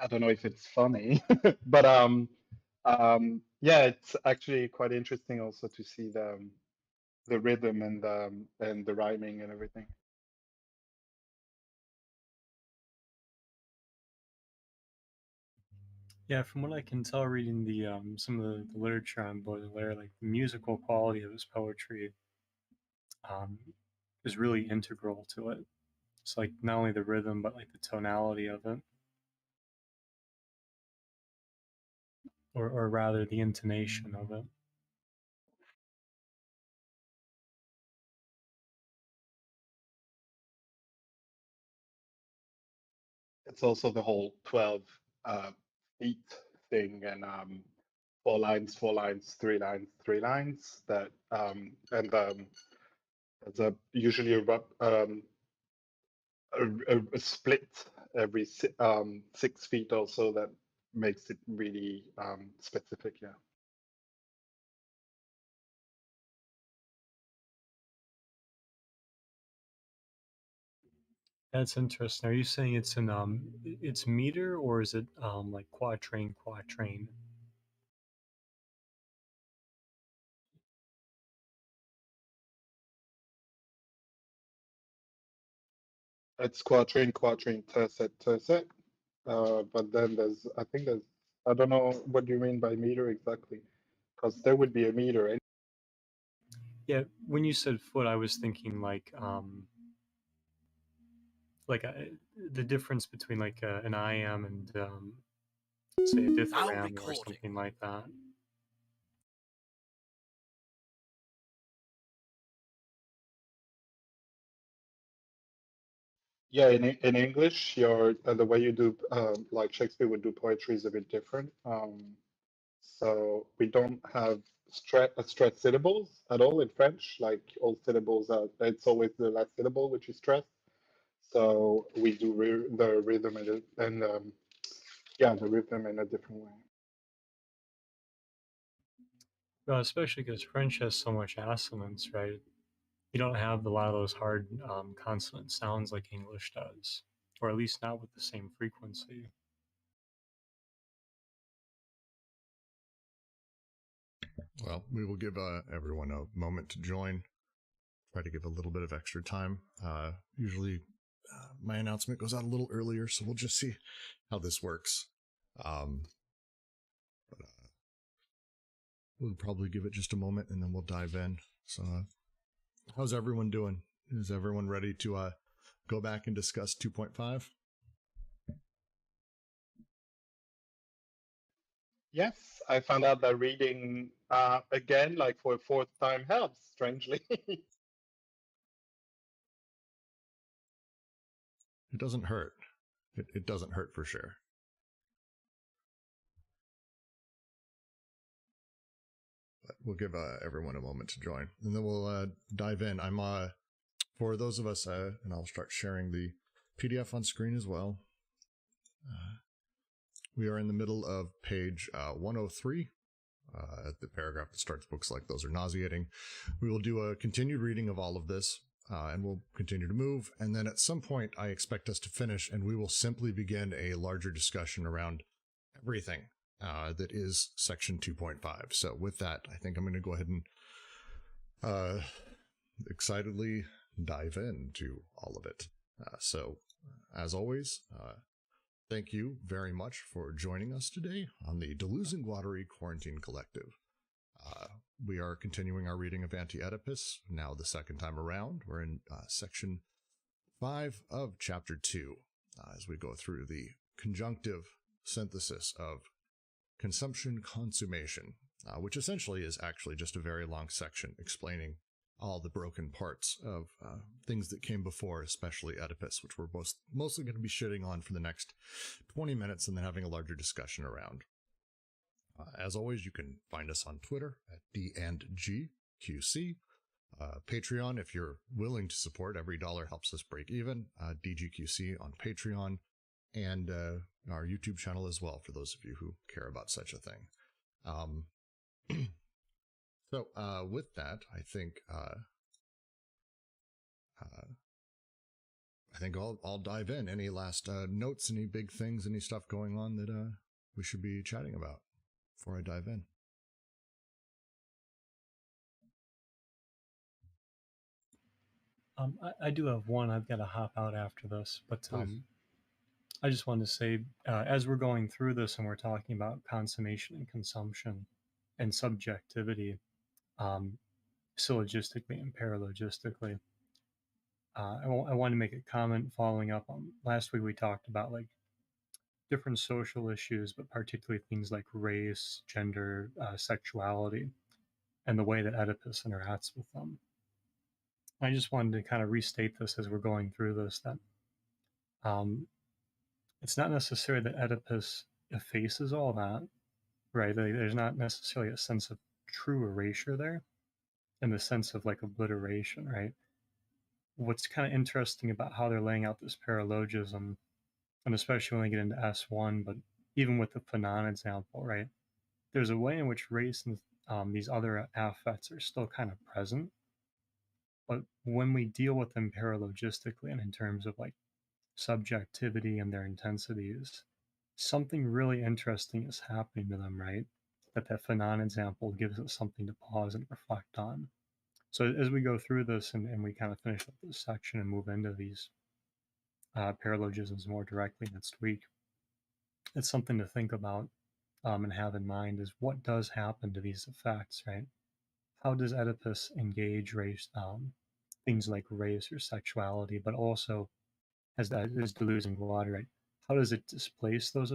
don't know if it's funny, but yeah, it's actually quite interesting also to see the rhythm and the rhyming and everything. Yeah, from what I can tell, reading the some of the literature on Baudelaire, like the musical quality of his poetry um, is really integral to it. It's like not only the rhythm, but like the tonality of it, or rather the intonation of it. It's also the whole 12 beat thing, and 4 lines, 4 lines, 3 lines, 3 lines. That and there's usually a split every 6 feet or so that makes it really specific. Yeah. That's interesting. Are you saying it's in it's meter, or is it like quatrain quatrain? It's quatrain, quatrain, tercet, tercet. But then I think I don't know what you mean by meter exactly, because there would be a meter. Yeah, when you said foot, I was thinking like the difference between like an IM and say a dithyramb or something like that. Yeah, in English, the way you do like Shakespeare would do poetry is a bit different. So we don't have stressed syllables at all in French. Like all syllables are, it's always the last syllable which is stressed. So we do the rhythm and yeah, the rhythm in a different way. Well, especially because French has so much assonance, right? You don't have a lot of those hard consonant sounds like English does, or at least not with the same frequency. Well, we will give everyone a moment to join. Try to give a little bit of extra time. Usually, my announcement goes out a little earlier, so we'll just see how this works. But we'll probably give it just a moment, and then we'll dive in. So, how's everyone doing? Is everyone ready to go back and discuss 2.5? Yes, I found out that reading again, like for a fourth time, helps, strangely. It doesn't hurt. It doesn't hurt for sure. But we'll give everyone a moment to join, and then we'll dive in. I'm for those of us, and I'll start sharing the PDF on screen as well. We are in the middle of page 103. The paragraph that starts books like those are nauseating. We will do a continued reading of all of this, and we'll continue to move. And then at some point, I expect us to finish, and we will simply begin a larger discussion around everything that is section 2.5. So with that, I think I'm going to go ahead and excitedly dive into all of it. So, as always, thank you very much for joining us today on the Deleuze and Guattari Quarantine Collective. We are continuing our reading of Anti-Oedipus, now the second time around. We're in section 5 of chapter 2, as we go through the conjunctive synthesis of consumption consummation, which essentially is actually just a very long section explaining all the broken parts of things that came before, especially Oedipus, which we're mostly going to be shitting on for the next 20 minutes and then having a larger discussion around. As always, you can find us on Twitter at D&GQC. Patreon, if you're willing to support, every dollar helps us break even. DGQC on Patreon, and our YouTube channel as well, for those of you who care about such a thing. So with that, I think I think I'll dive in. Any last notes, any big things, any stuff going on that we should be chatting about before I dive in? I do have one. I've got to hop out after this, but Please. I just wanted to say, as we're going through this and we're talking about consummation and consumption and subjectivity, syllogistically and paralogistically, I want to make a comment following up on last week. We talked about like different social issues, but particularly things like race, gender, sexuality, and the way that Oedipus interacts with them. I just wanted to kind of restate this as we're going through this, that um, it's not necessarily that Oedipus effaces all that, right? Like, there's not necessarily a sense of true erasure there in the sense of like obliteration, right? What's kind of interesting about how they're laying out this paralogism, and especially when they get into S1, but even with the Fanon example, right? There's a way in which race and these other affects are still kind of present, but when we deal with them paralogistically and in terms of like subjectivity and their intensities, something really interesting is happening to them, right? That Fanon example gives us something to pause and reflect on. So as we go through this and we kind of finish up this section and move into these paralogisms more directly next week, it's something to think about and have in mind is what does happen to these effects, right? How does Oedipus engage race, things like race or sexuality, but also as that is Deleuze and Guattari, right? How does it displace those?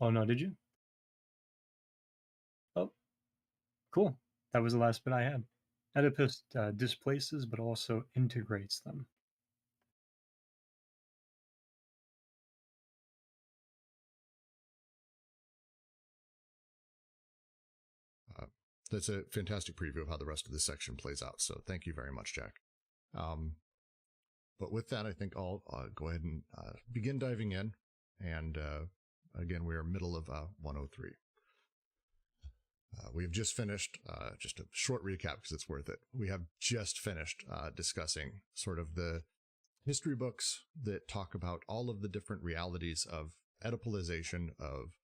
Oh no, did you? Oh, cool. That was the last bit I had. Oedipus displaces, but also integrates them. That's a fantastic preview of how the rest of this section plays out. So thank you very much, Jack. But with that, I think I'll go ahead and begin diving in. And again, we're middle of 103. We have just finished, just a short recap because it's worth it. We have just finished discussing sort of the history books that talk about all of the different realities of Oedipalization of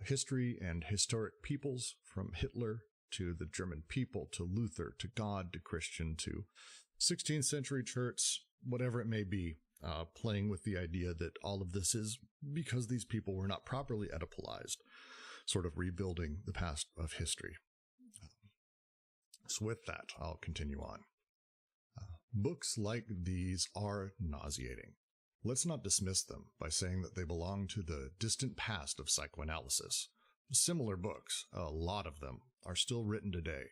history and historic peoples, from Hitler to the German people, to Luther, to God, to Christian, to 16th century church, whatever it may be, playing with the idea that all of this is because these people were not properly Oedipalized, sort of rebuilding the past of history. So with that, I'll continue on. Books like these are nauseating. Let's not dismiss them by saying that they belong to the distant past of psychoanalysis. Similar books, a lot of them, are still written today.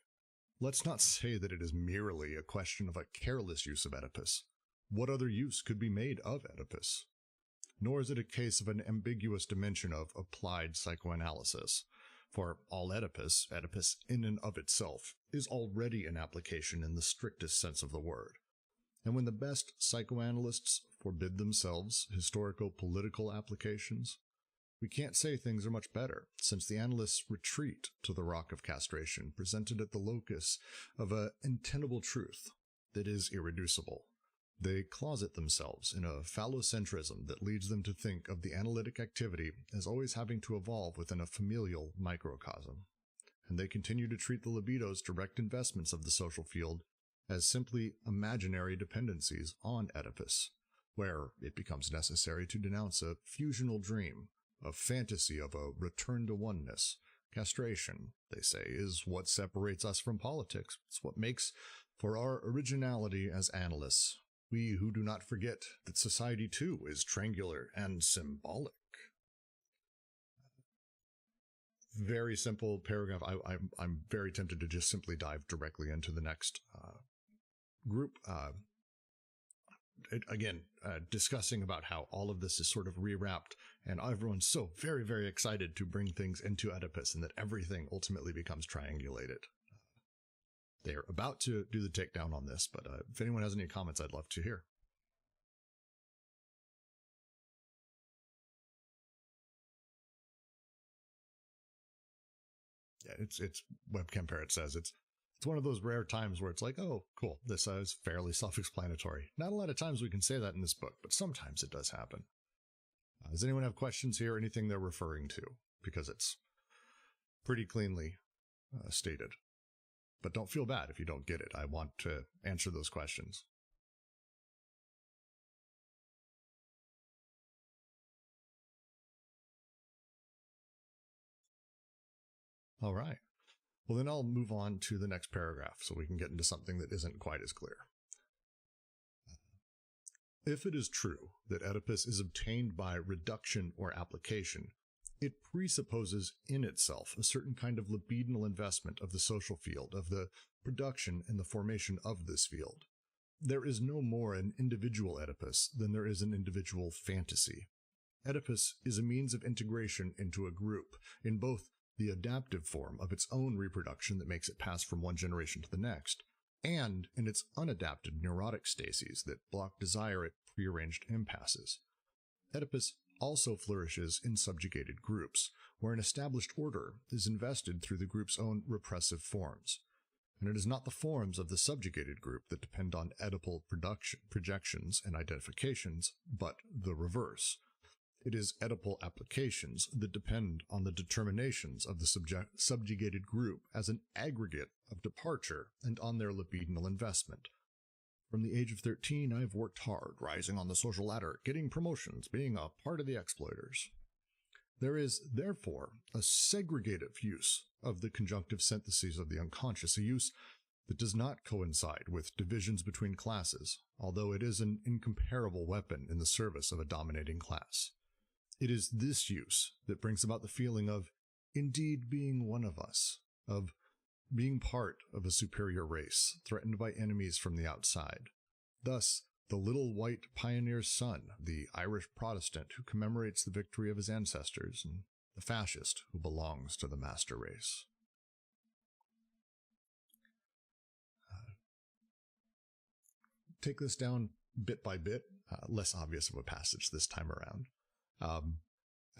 Let's not say that it is merely a question of a careless use of Oedipus. What other use could be made of Oedipus? Nor is it a case of an ambiguous dimension of applied psychoanalysis. For all Oedipus, Oedipus in and of itself, is already an application in the strictest sense of the word. And when the best psychoanalysts forbid themselves historical-political applications, we can't say things are much better, since the analysts retreat to the rock of castration presented at the locus of an untenable truth that is irreducible. They closet themselves in a phallocentrism that leads them to think of the analytic activity as always having to evolve within a familial microcosm. And they continue to treat the libido's direct investments of the social field as simply imaginary dependencies on Oedipus, where it becomes necessary to denounce a fusional dream, a fantasy of a return to oneness. Castration, they say, is what separates us from politics. It's what makes for our originality as analysts. We who do not forget that society too is triangular and symbolic. Very simple paragraph. I'm very tempted to just simply dive directly into the next group. Discussing about how all of this is sort of rewrapped and everyone's so very, very excited to bring things into Oedipus and that everything ultimately becomes triangulated. They're about to do the takedown on this, but if anyone has any comments, I'd love to hear. it's Webcam Parrot says it's one of those rare times where it's like, oh, cool, this is fairly self-explanatory. Not a lot of times we can say that in this book, but sometimes it does happen. Does anyone have questions here? Anything they're referring to? Because it's pretty cleanly stated. But don't feel bad if you don't get it. I want to answer those questions. All right. Well, then I'll move on to the next paragraph so we can get into something that isn't quite as clear. If it is true that Oedipus is obtained by reduction or application, it presupposes in itself a certain kind of libidinal investment of the social field, of the production and the formation of this field. There is no more an individual Oedipus than there is an individual fantasy. Oedipus is a means of integration into a group, in both the adaptive form of its own reproduction that makes it pass from one generation to the next, and in its unadapted neurotic stases that block desire at prearranged impasses. Oedipus also flourishes in subjugated groups, where an established order is invested through the group's own repressive forms. And it is not the forms of the subjugated group that depend on Oedipal projections and identifications, but the reverse. It is Oedipal applications that depend on the determinations of the subjugated group as an aggregate of departure and on their libidinal investment. From the age of 13, I have worked hard, rising on the social ladder, getting promotions, being a part of the exploiters. There is, therefore, a segregative use of the conjunctive syntheses of the unconscious, a use that does not coincide with divisions between classes, although it is an incomparable weapon in the service of a dominating class. It is this use that brings about the feeling of indeed being one of us, of being part of a superior race, threatened by enemies from the outside. Thus, the little white pioneer's son, the Irish Protestant who commemorates the victory of his ancestors, and the fascist who belongs to the master race. Take this down bit by bit, less obvious of a passage this time around.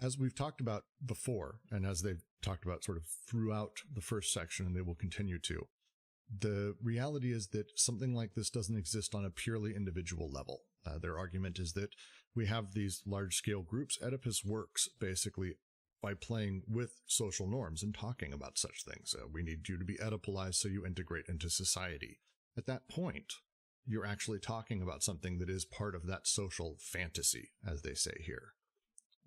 As we've talked about before, and as they've talked about sort of throughout the first section, and they will continue to, the reality is that something like this doesn't exist on a purely individual level. Their argument is that we have these large-scale groups. Oedipus works basically by playing with social norms and talking about such things. We need you to be Oedipalized so you integrate into society. At that point, you're actually talking about something that is part of that social fantasy, as they say here.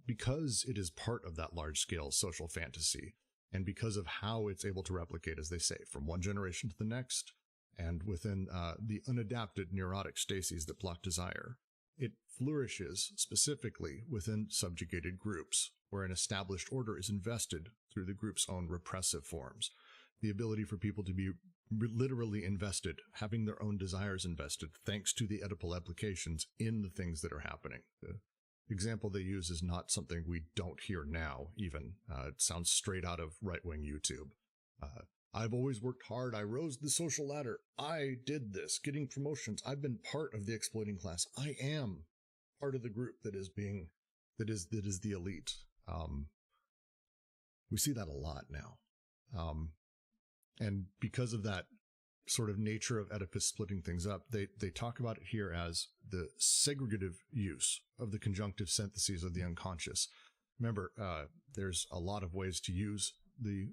Because it is part of that large-scale social fantasy, and because of how it's able to replicate, as they say, from one generation to the next, and within the unadapted neurotic stases that block desire, it flourishes specifically within subjugated groups, where an established order is invested through the group's own repressive forms. The ability for people to be literally invested, having their own desires invested, thanks to the Oedipal applications in the things that are happening. The example they use is not something we don't hear now, even. It sounds straight out of right-wing YouTube. I've always worked hard. I rose the social ladder. I did this, getting promotions. I've been part of the exploiting class. I am part of the group that is the elite. We see that a lot now. And because of that sort of nature of Oedipus splitting things up, they talk about it here as the segregative use of the conjunctive syntheses of the unconscious. Remember, there's a lot of ways to use the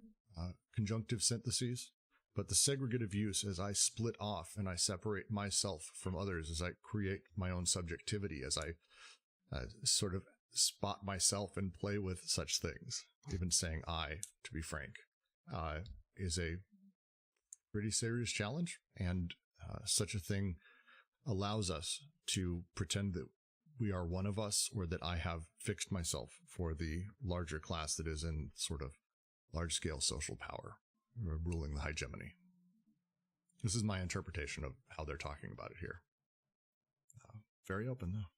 conjunctive syntheses, but the segregative use as I split off and I separate myself from others, as I create my own subjectivity, as I sort of spot myself and play with such things, even saying I, to be frank, is a pretty serious challenge, and such a thing allows us to pretend that we are one of us, or that I have fixed myself for the larger class that is in sort of large-scale social power, ruling the hegemony. This is my interpretation of how they're talking about it here. Very open, though.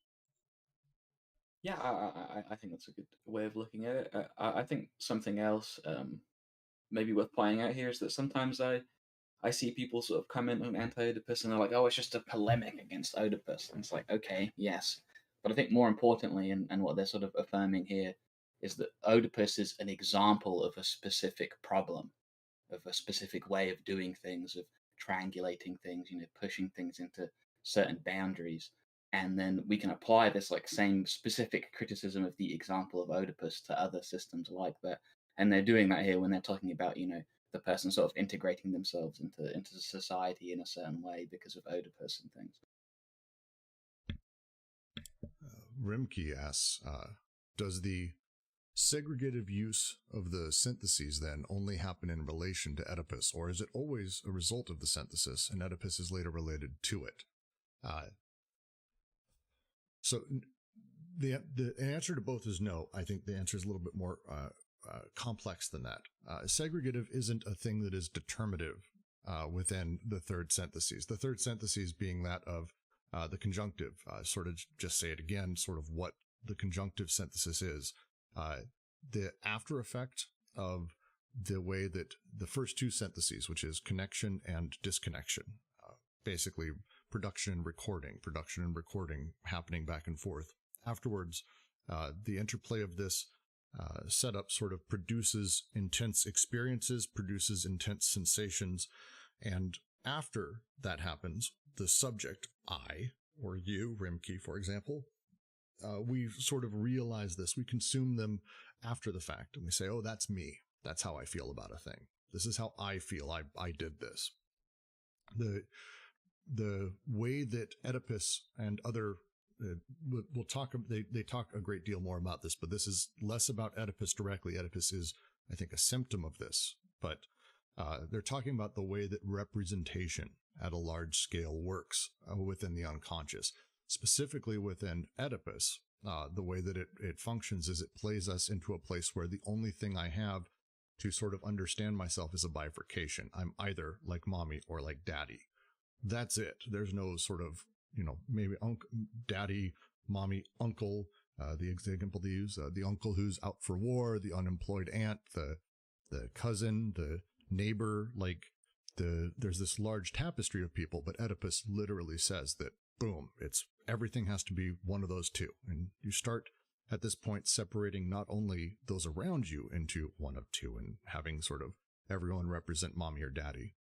Yeah, I think that's a good way of looking at it. I think something else maybe worth pointing out here is that sometimes I see people sort of comment on Anti-Oedipus and they're like, oh, it's just a polemic against Oedipus. And it's like, okay, yes. But I think more importantly, and what they're sort of affirming here, is that Oedipus is an example of a specific problem. of a specific way of doing things, of triangulating things, pushing things into certain boundaries. And then we can apply this like same specific criticism of the example of Oedipus to other systems like that. And they're doing that here when they're talking about, the person sort of integrating themselves into society in a certain way because of Oedipus and things. Rimke asks, does the segregative use of the syntheses then only happen in relation to Oedipus, or is it always a result of the synthesis and Oedipus is later related to it? So the answer to both is no. I think the answer is a little bit more complex than that. Segregative isn't a thing that is determinative within the third syntheses. The third syntheses being that of the conjunctive. Sort of just say it again, sort of what the conjunctive synthesis is. The after effect of the way that the first two syntheses, which is connection and disconnection, basically production and recording happening back and forth. Afterwards, the interplay of this setup sort of produces intense experiences, produces intense sensations, and after that happens, the subject, I, or you, Rimke, for example, we sort of realize this. We consume them after the fact, and we say, oh, that's me. That's how I feel about a thing. This is how I feel. I did this. The way that Oedipus and other we'll talk. They talk a great deal more about this, but this is less about Oedipus directly. Oedipus is, I think, a symptom of this, but they're talking about the way that representation at a large scale works within the unconscious. Specifically within Oedipus, the way that it functions is it plays us into a place where the only thing I have to sort of understand myself is a bifurcation. I'm either like mommy or like daddy. That's it. There's no sort of, maybe daddy, mommy, uncle, the example they use, the uncle who's out for war, the unemployed aunt, the cousin, the neighbor, there's this large tapestry of people, but Oedipus literally says that, boom, everything has to be one of those two. And you start at this point separating not only those around you into one of two and having sort of everyone represent mommy or daddy,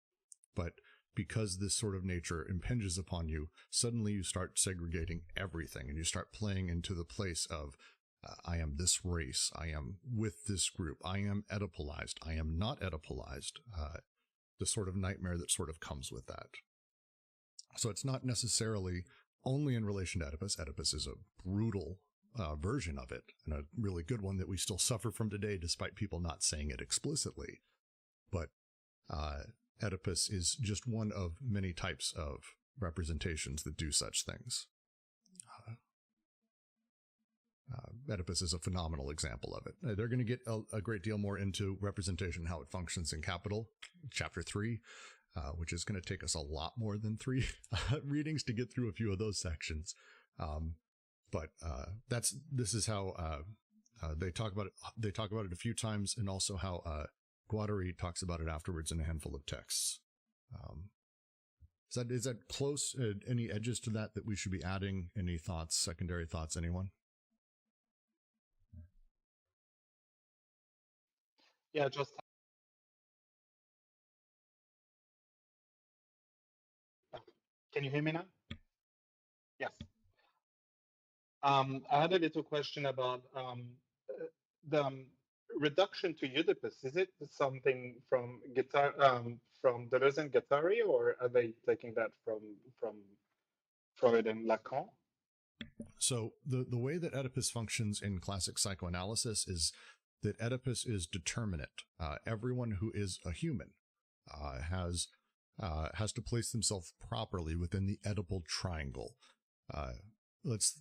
but because this sort of nature impinges upon you, suddenly you start segregating everything and you start playing into the place of, I am this race, I am with this group, I am Oedipalized, I am not Oedipalized, the sort of nightmare that sort of comes with that. So it's not necessarily only in relation to Oedipus. Oedipus is a brutal version of it, and a really good one that we still suffer from today, despite people not saying it explicitly. But Oedipus is just one of many types of representations that do such things. Oedipus is a phenomenal example of it. They're going to get a great deal more into representation, how it functions in Capital, Chapter 3, which is going to take us a lot more than 3 readings to get through a few of those sections. But this is how they talk about it. They talk about it a few times, and also how Guattari talks about it afterwards in a handful of texts. Is that close? Any edges to that we should be adding? Any thoughts, secondary thoughts, anyone? Yeah, just can you hear me now? Yes. I had a little question about the reduction to Oedipus. Is it something from from Deleuze and Guattari, or are they taking that from Freud and Lacan? So the way that Oedipus functions in classic psychoanalysis is that Oedipus is determinate. Everyone who is a human has to place themselves properly within the Oedipal triangle. As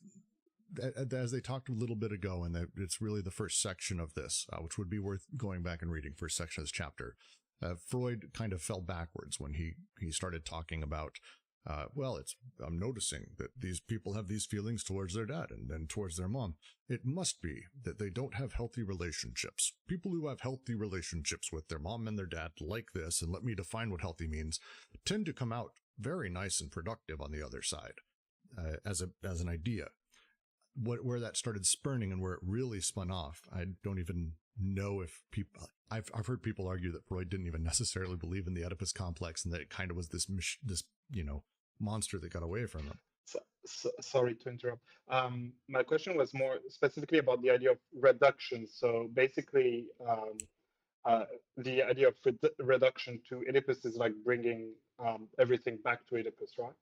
they talked a little bit ago, and it's really the first section of this, which would be worth going back and reading, first section of this chapter. Freud kind of fell backwards when he started talking about, I'm noticing that these people have these feelings towards their dad and then towards their mom. It must be that they don't have healthy relationships. People who have healthy relationships with their mom and their dad like this, and let me define what healthy means, tend to come out very nice and productive on the other side, as an idea. Where that started spurning and where it really spun off, I don't even know if people. I've heard people argue that Freud didn't even necessarily believe in the Oedipus complex, and that it kind of was this monster that got away from him. Sorry to interrupt. My question was more specifically about the idea of reduction. So basically, the idea of reduction to Oedipus is like bringing everything back to Oedipus, right?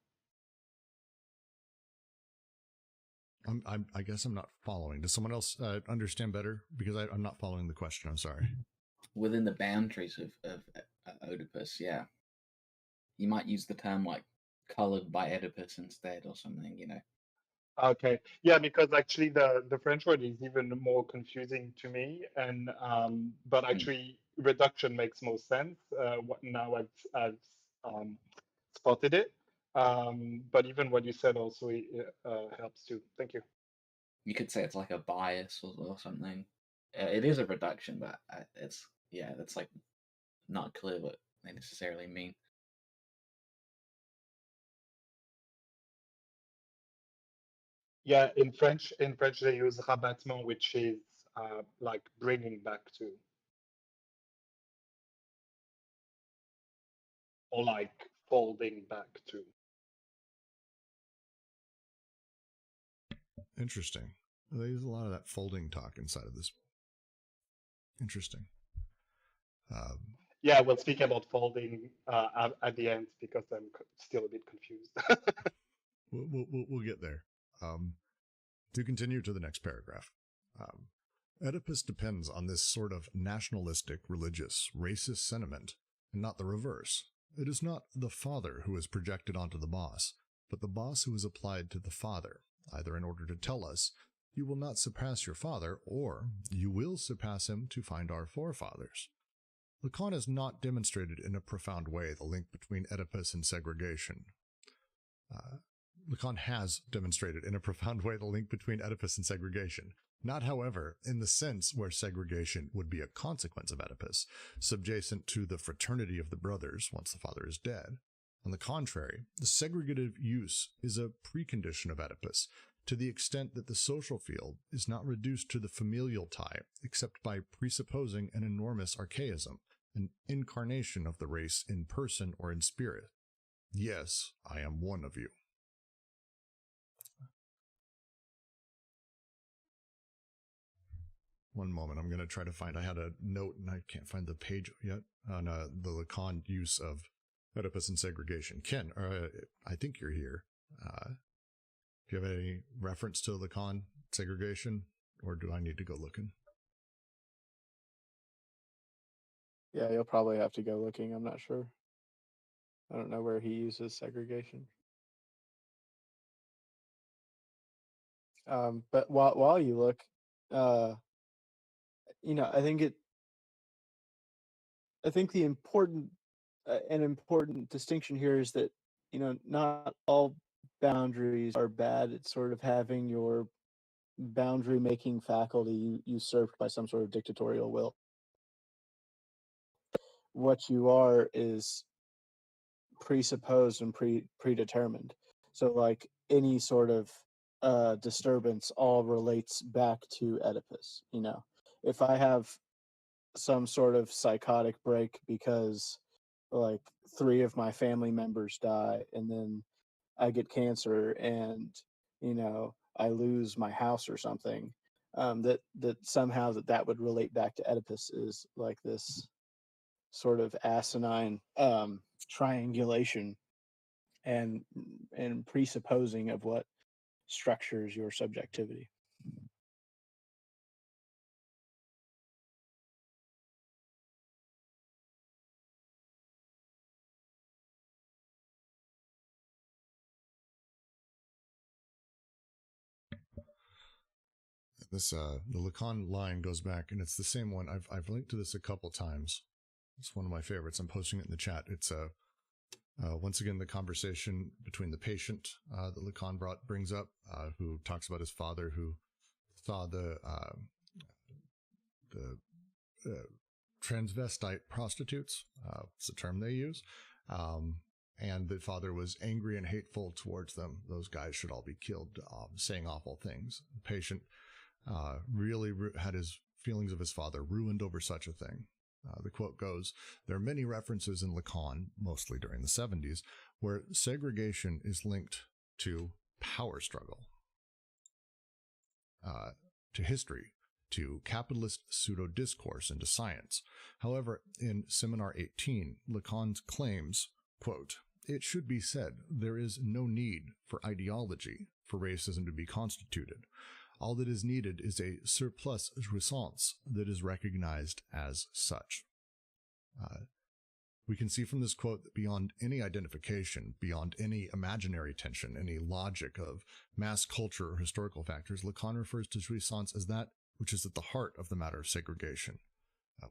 I guess I'm not following. Does someone else understand better? Because I'm not following the question. I'm sorry. Within the boundaries of Oedipus, yeah. You might use the term like colored by Oedipus instead or something, you know. Okay, yeah, because actually the French word is even more confusing to me, and but actually reduction makes more sense. Now I've spotted it, but even what you said also helps too. Thank you. You could say it's like a bias or something. It is a reduction, but it's like not clear what they necessarily mean. Yeah, in French they use rabattement, which is like bringing back to, or like folding back to. Interesting. They use a lot of that folding talk inside of this. Interesting. Yeah, we'll speak about folding at the end because I'm still a bit confused. We'll get there. To continue to the next paragraph. Oedipus depends on this sort of nationalistic, religious, racist sentiment, and not the reverse. It is not the father who is projected onto the boss, but the boss who is applied to the father, either in order to tell us, you will not surpass your father, or you will surpass him to find our forefathers. Lacan has not demonstrated in a profound way the link between Oedipus and segregation. Lacan has demonstrated in a profound way the link between Oedipus and segregation. Not, however, in the sense where segregation would be a consequence of Oedipus, subjacent to the fraternity of the brothers once the father is dead. On the contrary, the segregative use is a precondition of Oedipus, to the extent that the social field is not reduced to the familial tie, except by presupposing an enormous archaism, an incarnation of the race in person or in spirit. Yes, I am one of you. One moment, I'm going to try to find, I had a note and I can't find the page yet on the Lacan use of Oedipus and segregation. Ken, I think you're here. Do you have any reference to Lacan segregation, or do I need to go looking? Yeah, you'll probably have to go looking. I'm not sure. I don't know where he uses segregation. But while you look, I think the important an important distinction here is that not all boundaries are bad. It's sort of having your boundary making faculty usurped by some sort of dictatorial will. What you are is presupposed and predetermined. So like any sort of disturbance all relates back to Oedipus. If I have some sort of psychotic break because like 3 of my family members die, and then I get cancer, and I lose my house or something, that somehow that would relate back to Oedipus is like this sort of asinine triangulation and presupposing of what structures your subjectivity. This the Lacan line goes back, and it's the same one. I've linked to this a couple times. It's one of my favorites. I'm posting it in the chat. It's once again the conversation between the patient that Lacan brings up, who talks about his father who saw the transvestite prostitutes. It's the term they use. And the father was angry and hateful towards them. Those guys should all be killed, saying awful things. The patient really had his feelings of his father ruined over such a thing. The quote goes, there are many references in Lacan, mostly during the 70s, where segregation is linked to power struggle, to history, to capitalist pseudo-discourse, and to science. However, in Seminar 18, Lacan claims, quote, it should be said there is no need for ideology for racism to be constituted. All that is needed is a surplus jouissance that is recognized as such. We can see from this quote that beyond any identification, beyond any imaginary tension, any logic of mass culture or historical factors, Lacan refers to jouissance as that which is at the heart of the matter of segregation.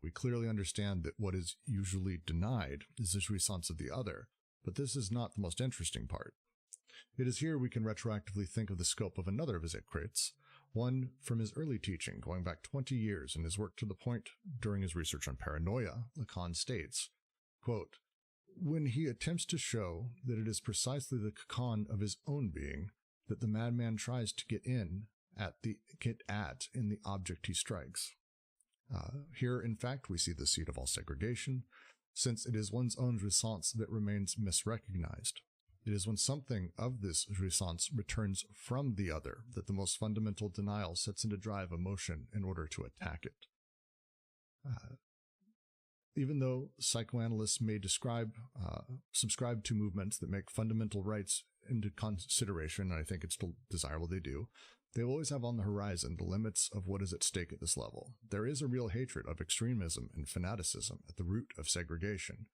We clearly understand that what is usually denied is the jouissance of the other, but this is not the most interesting part. It is here we can retroactively think of the scope of another of his traits, one from his early teaching, going back 20 years in his work to the point during his research on paranoia. Lacan states, quote, when he attempts to show that it is precisely the cacan of his own being that the madman tries to get in the object he strikes. Here, in fact, we see the seed of all segregation, since it is one's own jouissance that remains misrecognized. It is when something of this jouissance returns from the other that the most fundamental denial sets into drive emotion in order to attack it. Even though psychoanalysts may subscribe to movements that make fundamental rights into consideration, and I think it's desirable they do, they always have on the horizon the limits of what is at stake at this level. There is a real hatred of extremism and fanaticism at the root of segregation.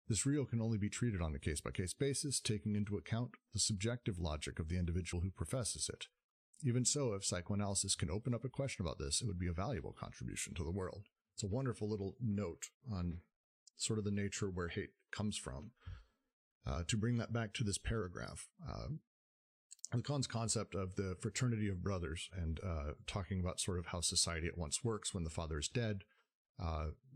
This real can only be treated on a case-by-case basis, taking into account the subjective logic of the individual who professes it. Even so, if psychoanalysis can open up a question about this, it would be a valuable contribution to the world. It's a wonderful little note on sort of the nature where hate comes from. To bring that back to this paragraph, Lacan's concept of the fraternity of brothers and talking about sort of how society at once works when the father is dead,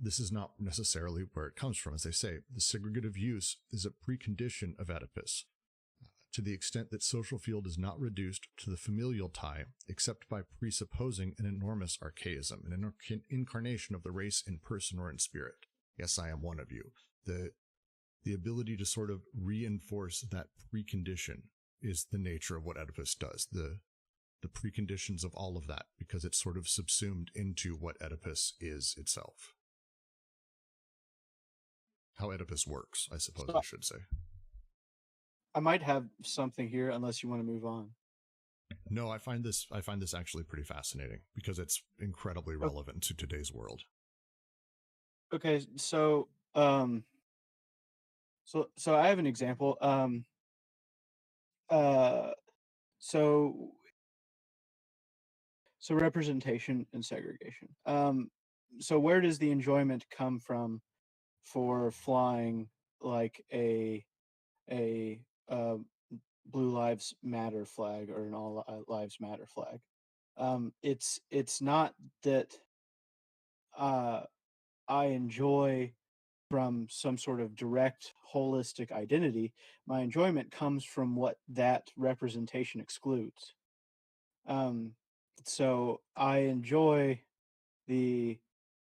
this is not necessarily where it comes from. As they say, the segregative use is a precondition of Oedipus, to the extent that social field is not reduced to the familial tie except by presupposing an enormous archaism, an incarnation of the race in person or in spirit. Yes, I am one of you. The ability to sort of reinforce that precondition is the nature of what Oedipus does, the preconditions of all of that, because it's sort of subsumed into what Oedipus is itself. How Oedipus works, I suppose I should say. I might have something here, unless you want to move on. No, I find this actually pretty fascinating because it's incredibly relevant to today's world. Okay, so I have an example. So representation and segregation. So where does the enjoyment come from for flying like a Blue Lives Matter flag or an All Lives Matter flag? It's not that I enjoy from some sort of direct holistic identity. My enjoyment comes from what that representation excludes. So I enjoy the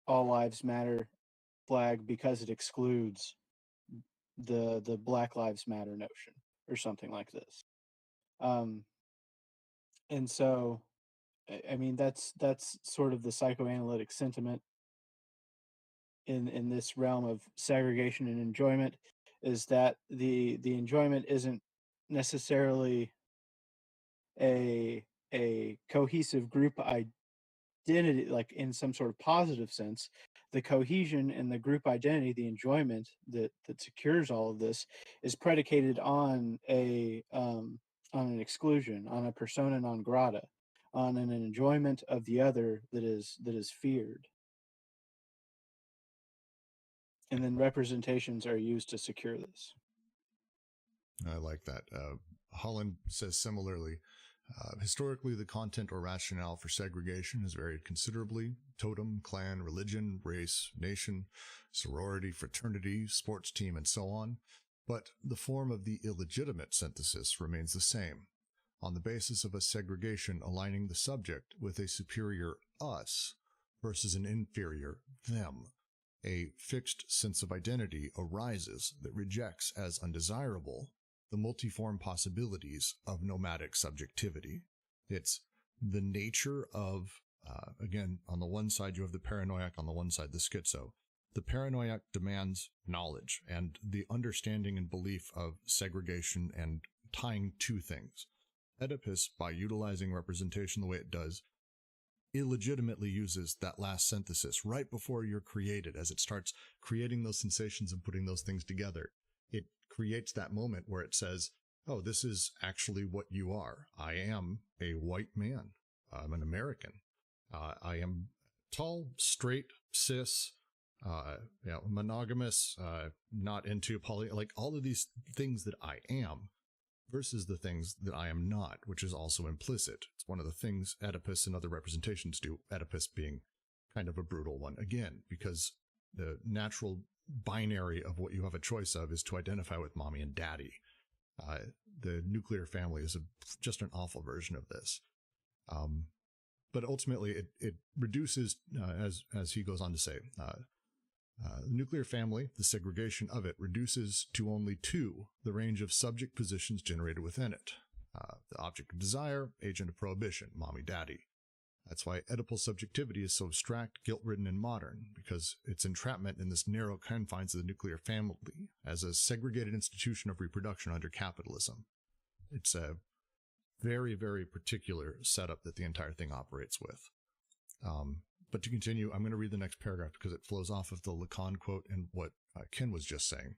All Lives Matter flag because it excludes the Black Lives Matter notion or something like this. And so, I mean, that's sort of the psychoanalytic sentiment in this realm of segregation and enjoyment, is that the enjoyment isn't necessarily a cohesive group identity, like in some sort of positive sense. The cohesion and the group identity, the enjoyment that secures all of this, is predicated on an exclusion, on a persona non grata, on an enjoyment of the other that is feared. And then representations are used to secure this. I like that. Holland says similarly, historically, the content or rationale for segregation has varied considerably. Totem, clan, religion, race, nation, sorority, fraternity, sports team, and so on. But the form of the illegitimate synthesis remains the same, on the basis of a segregation aligning the subject with a superior us, versus an inferior them. A fixed sense of identity arises that rejects as undesirable the multiform possibilities of nomadic subjectivity. It's the nature of, again, on the one side you have the paranoiac, on the one side the schizo. The paranoiac demands knowledge and the understanding and belief of segregation and tying two things. Oedipus, by utilizing representation the way it does, illegitimately uses that last synthesis right before you're created, as it starts creating those sensations and putting those things together. It creates that moment where it says, oh, this is actually what you are. I am a white man. I'm an American. I am tall, straight, cis, monogamous, not into poly, like all of these things that I am versus the things that I am not, which is also implicit. It's one of the things Oedipus and other representations do, Oedipus being kind of a brutal one, again, because the natural binary of what you have a choice of is to identify with mommy and daddy. The nuclear family is just an awful version of this. But ultimately, it reduces, as he goes on to say, the nuclear family, the segregation of it, reduces to only two the range of subject positions generated within it. The object of desire, agent of prohibition, mommy, daddy. That's why Oedipal subjectivity is so abstract, guilt-ridden, and modern, because its entrapment in this narrow confines of the nuclear family as a segregated institution of reproduction under capitalism. It's a very, very particular setup that the entire thing operates with. But to continue, I'm going to read the next paragraph because it flows off of the Lacan quote and what Ken was just saying.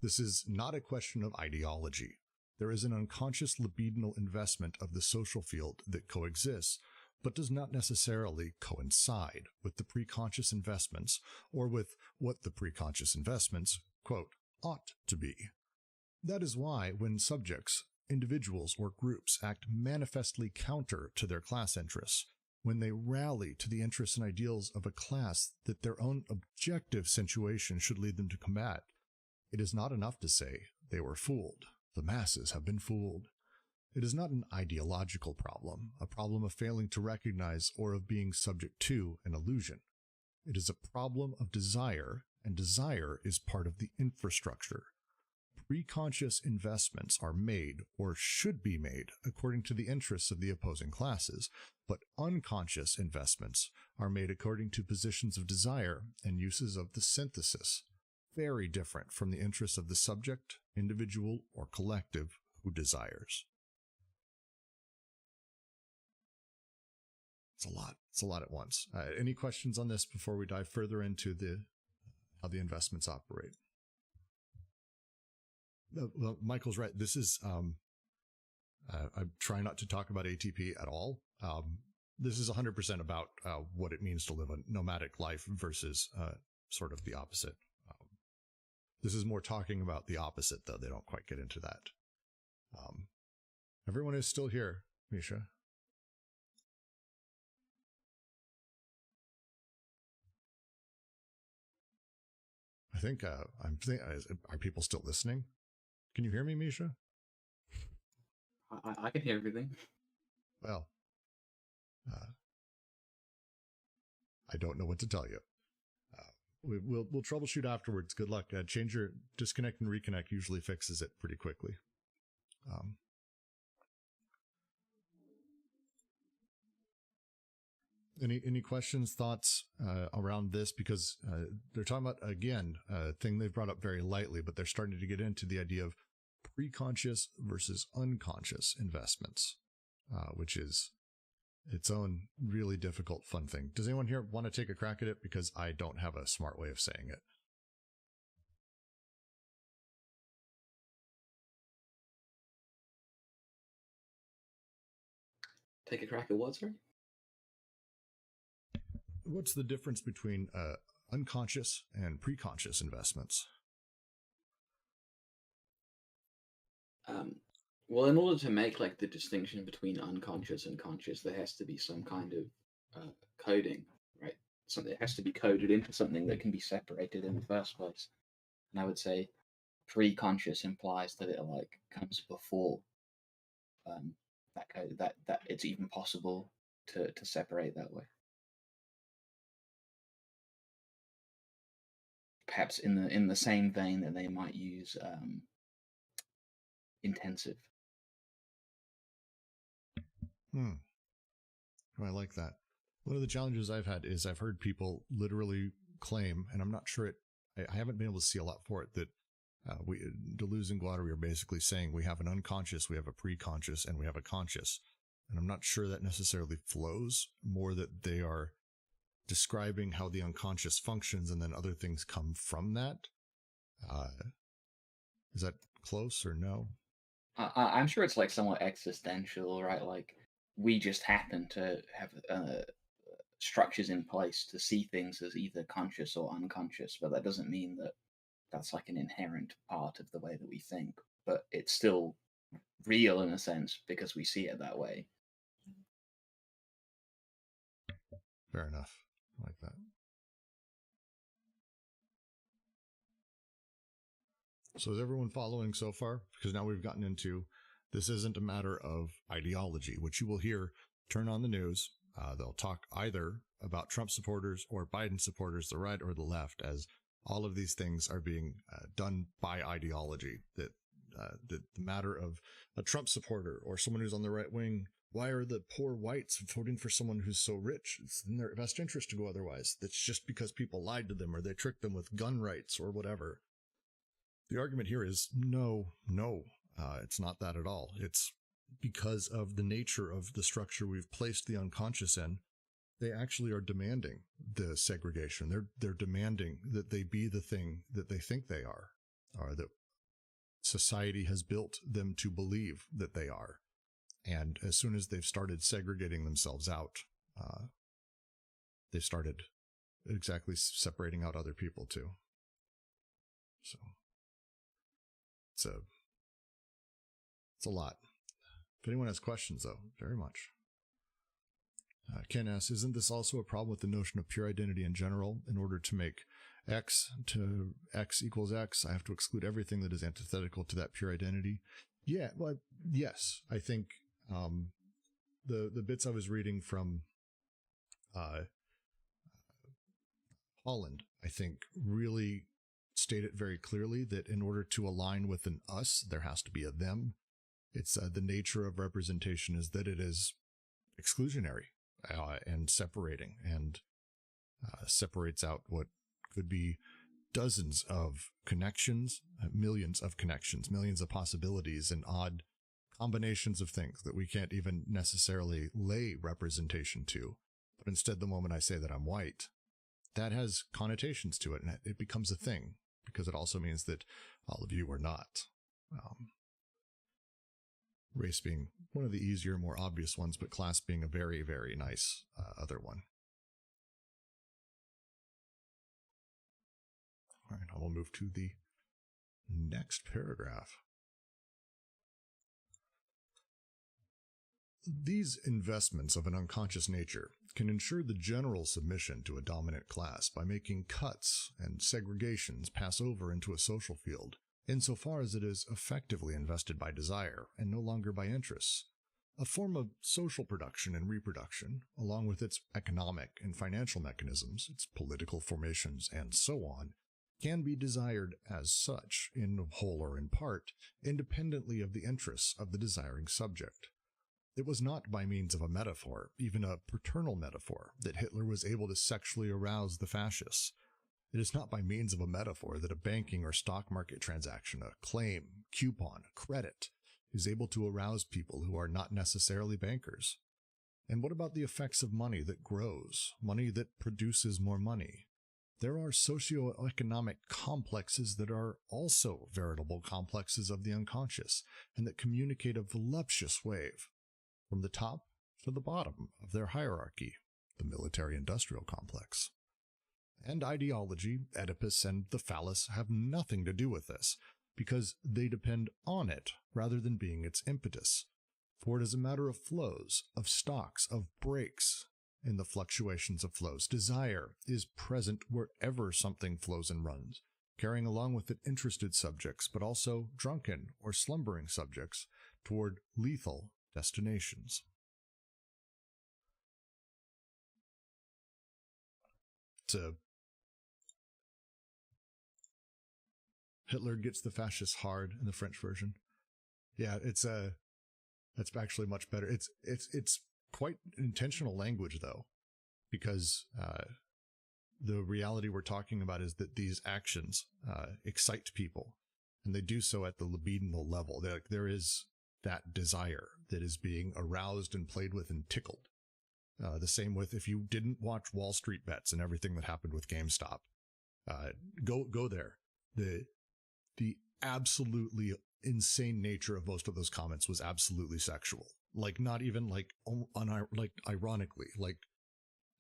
This is not a question of ideology. There is an unconscious libidinal investment of the social field that coexists, but does not necessarily coincide with the preconscious investments or with what the preconscious investments, quote, ought to be. That is why when subjects, individuals, or groups act manifestly counter to their class interests, when they rally to the interests and ideals of a class that their own objective situation should lead them to combat, it is not enough to say they were fooled. The masses have been fooled. It is not an ideological problem, a problem of failing to recognize or of being subject to an illusion. It is a problem of desire, and desire is part of the infrastructure. Preconscious investments are made, or should be made, according to the interests of the opposing classes, but unconscious investments are made according to positions of desire and uses of the synthesis, very different from the interests of the subject, individual, or collective who desires. It's a lot. It's a lot at once. Any questions on this before we dive further into how the investments operate? Well, Michael's right. This is, I'm trying not to talk about ATP at all. This is 100% about what it means to live a nomadic life versus sort of the opposite. This is more talking about the opposite, though. They don't quite get into that. Everyone is still here, Misha. I think, are people still listening? Can you hear me, Misha? I can hear everything. Well, I don't know what to tell you. We'll troubleshoot afterwards. Good luck. Change your disconnect and reconnect usually fixes it pretty quickly. Any questions, thoughts around this? Because they're talking about, again, a thing they've brought up very lightly, but they're starting to get into the idea of preconscious versus unconscious investments, which is its own really difficult, fun thing. Does anyone here want to take a crack at it? Because I don't have a smart way of saying it. Take a crack at what, sorry? What's the difference between unconscious and preconscious investments? Well, in order to make like the distinction between unconscious and conscious, there has to be some kind of coding, right? Something has to be coded into something that can be separated in the first place. And I would say pre-conscious implies that it like comes before that code, that it's even possible to separate that way. perhaps in the same vein that they might use intensive. I like that. One of the challenges I've had is I've heard people literally claim, and I'm not sure I haven't been able to see a lot for it, that Deleuze and Guattari are basically saying we have an unconscious, we have a pre-conscious, and we have a conscious. And I'm not sure that necessarily flows, more that they are describing how the unconscious functions and then other things come from that. Is that close or no? I'm sure it's like somewhat existential, right? Like we just happen to have structures in place to see things as either conscious or unconscious, but that doesn't mean that that's like an inherent part of the way that we think. But it's still real in a sense because we see it that way. Fair enough. I like that. So is everyone following so far? Because now we've gotten into, this isn't a matter of ideology, which you will hear turn on the news. They'll talk either about Trump supporters or Biden supporters, the right or the left, as all of these things are being done by ideology. That the matter of a Trump supporter or someone who's on the right wing, why are the poor whites voting for someone who's so rich? It's in their best interest to go otherwise. That's just because people lied to them or they tricked them with gun rights or whatever. The argument here is no, it's not that at all. It's because of the nature of the structure we've placed the unconscious in. They actually are demanding the segregation. They're demanding that they be the thing that they think they are, or that society has built them to believe that they are. And as soon as they've started segregating themselves out, they've started exactly separating out other people too. So it's a lot. If anyone has questions, though, very much. Ken asks, isn't this also a problem with the notion of pure identity in general? In order to make X to X equals X, I have to exclude everything that is antithetical to that pure identity? Yeah, well, yes. I think the bits I was reading from Holland, I think, really state it very clearly that in order to align with an us, there has to be a them. It's the nature of representation is that it is exclusionary and separating, and separates out what could be dozens of connections, millions of connections, millions of possibilities, and odd combinations of things that we can't even necessarily lay representation to. But instead, the moment I say that I'm white, that has connotations to it, and it becomes a thing, because it also means that all of you are not. Race being one of the easier, more obvious ones, but class being a very, very nice other one. All right, I will move to the next paragraph. These investments of an unconscious nature can ensure the general submission to a dominant class by making cuts and segregations pass over into a social field, insofar as it is effectively invested by desire and no longer by interests. A form of social production and reproduction, along with its economic and financial mechanisms, its political formations, and so on, can be desired as such, in whole or in part, independently of the interests of the desiring subject. It was not by means of a metaphor, even a paternal metaphor, that Hitler was able to sexually arouse the fascists. It is not by means of a metaphor that a banking or stock market transaction, a claim, coupon, credit, is able to arouse people who are not necessarily bankers. And what about the effects of money that grows, money that produces more money? There are socioeconomic complexes that are also veritable complexes of the unconscious, and that communicate a voluptuous wave from the top to the bottom of their hierarchy, the military-industrial complex. And ideology, Oedipus, and the phallus have nothing to do with this, because they depend on it rather than being its impetus. For it is a matter of flows, of stocks, of breaks in the fluctuations of flows. Desire is present wherever something flows and runs, carrying along with it interested subjects, but also drunken or slumbering subjects toward lethal destinations. It's a Hitler gets the fascists hard in the French version. Yeah, that's actually much better. It's quite intentional language though, because the reality we're talking about is that these actions excite people, and they do so at the libidinal level. There is that desire that is being aroused and played with and tickled. The same with if you didn't watch Wall Street Bets and everything that happened with GameStop, go there. The absolutely insane nature of most of those comments was absolutely sexual. Like not even like ironically. Like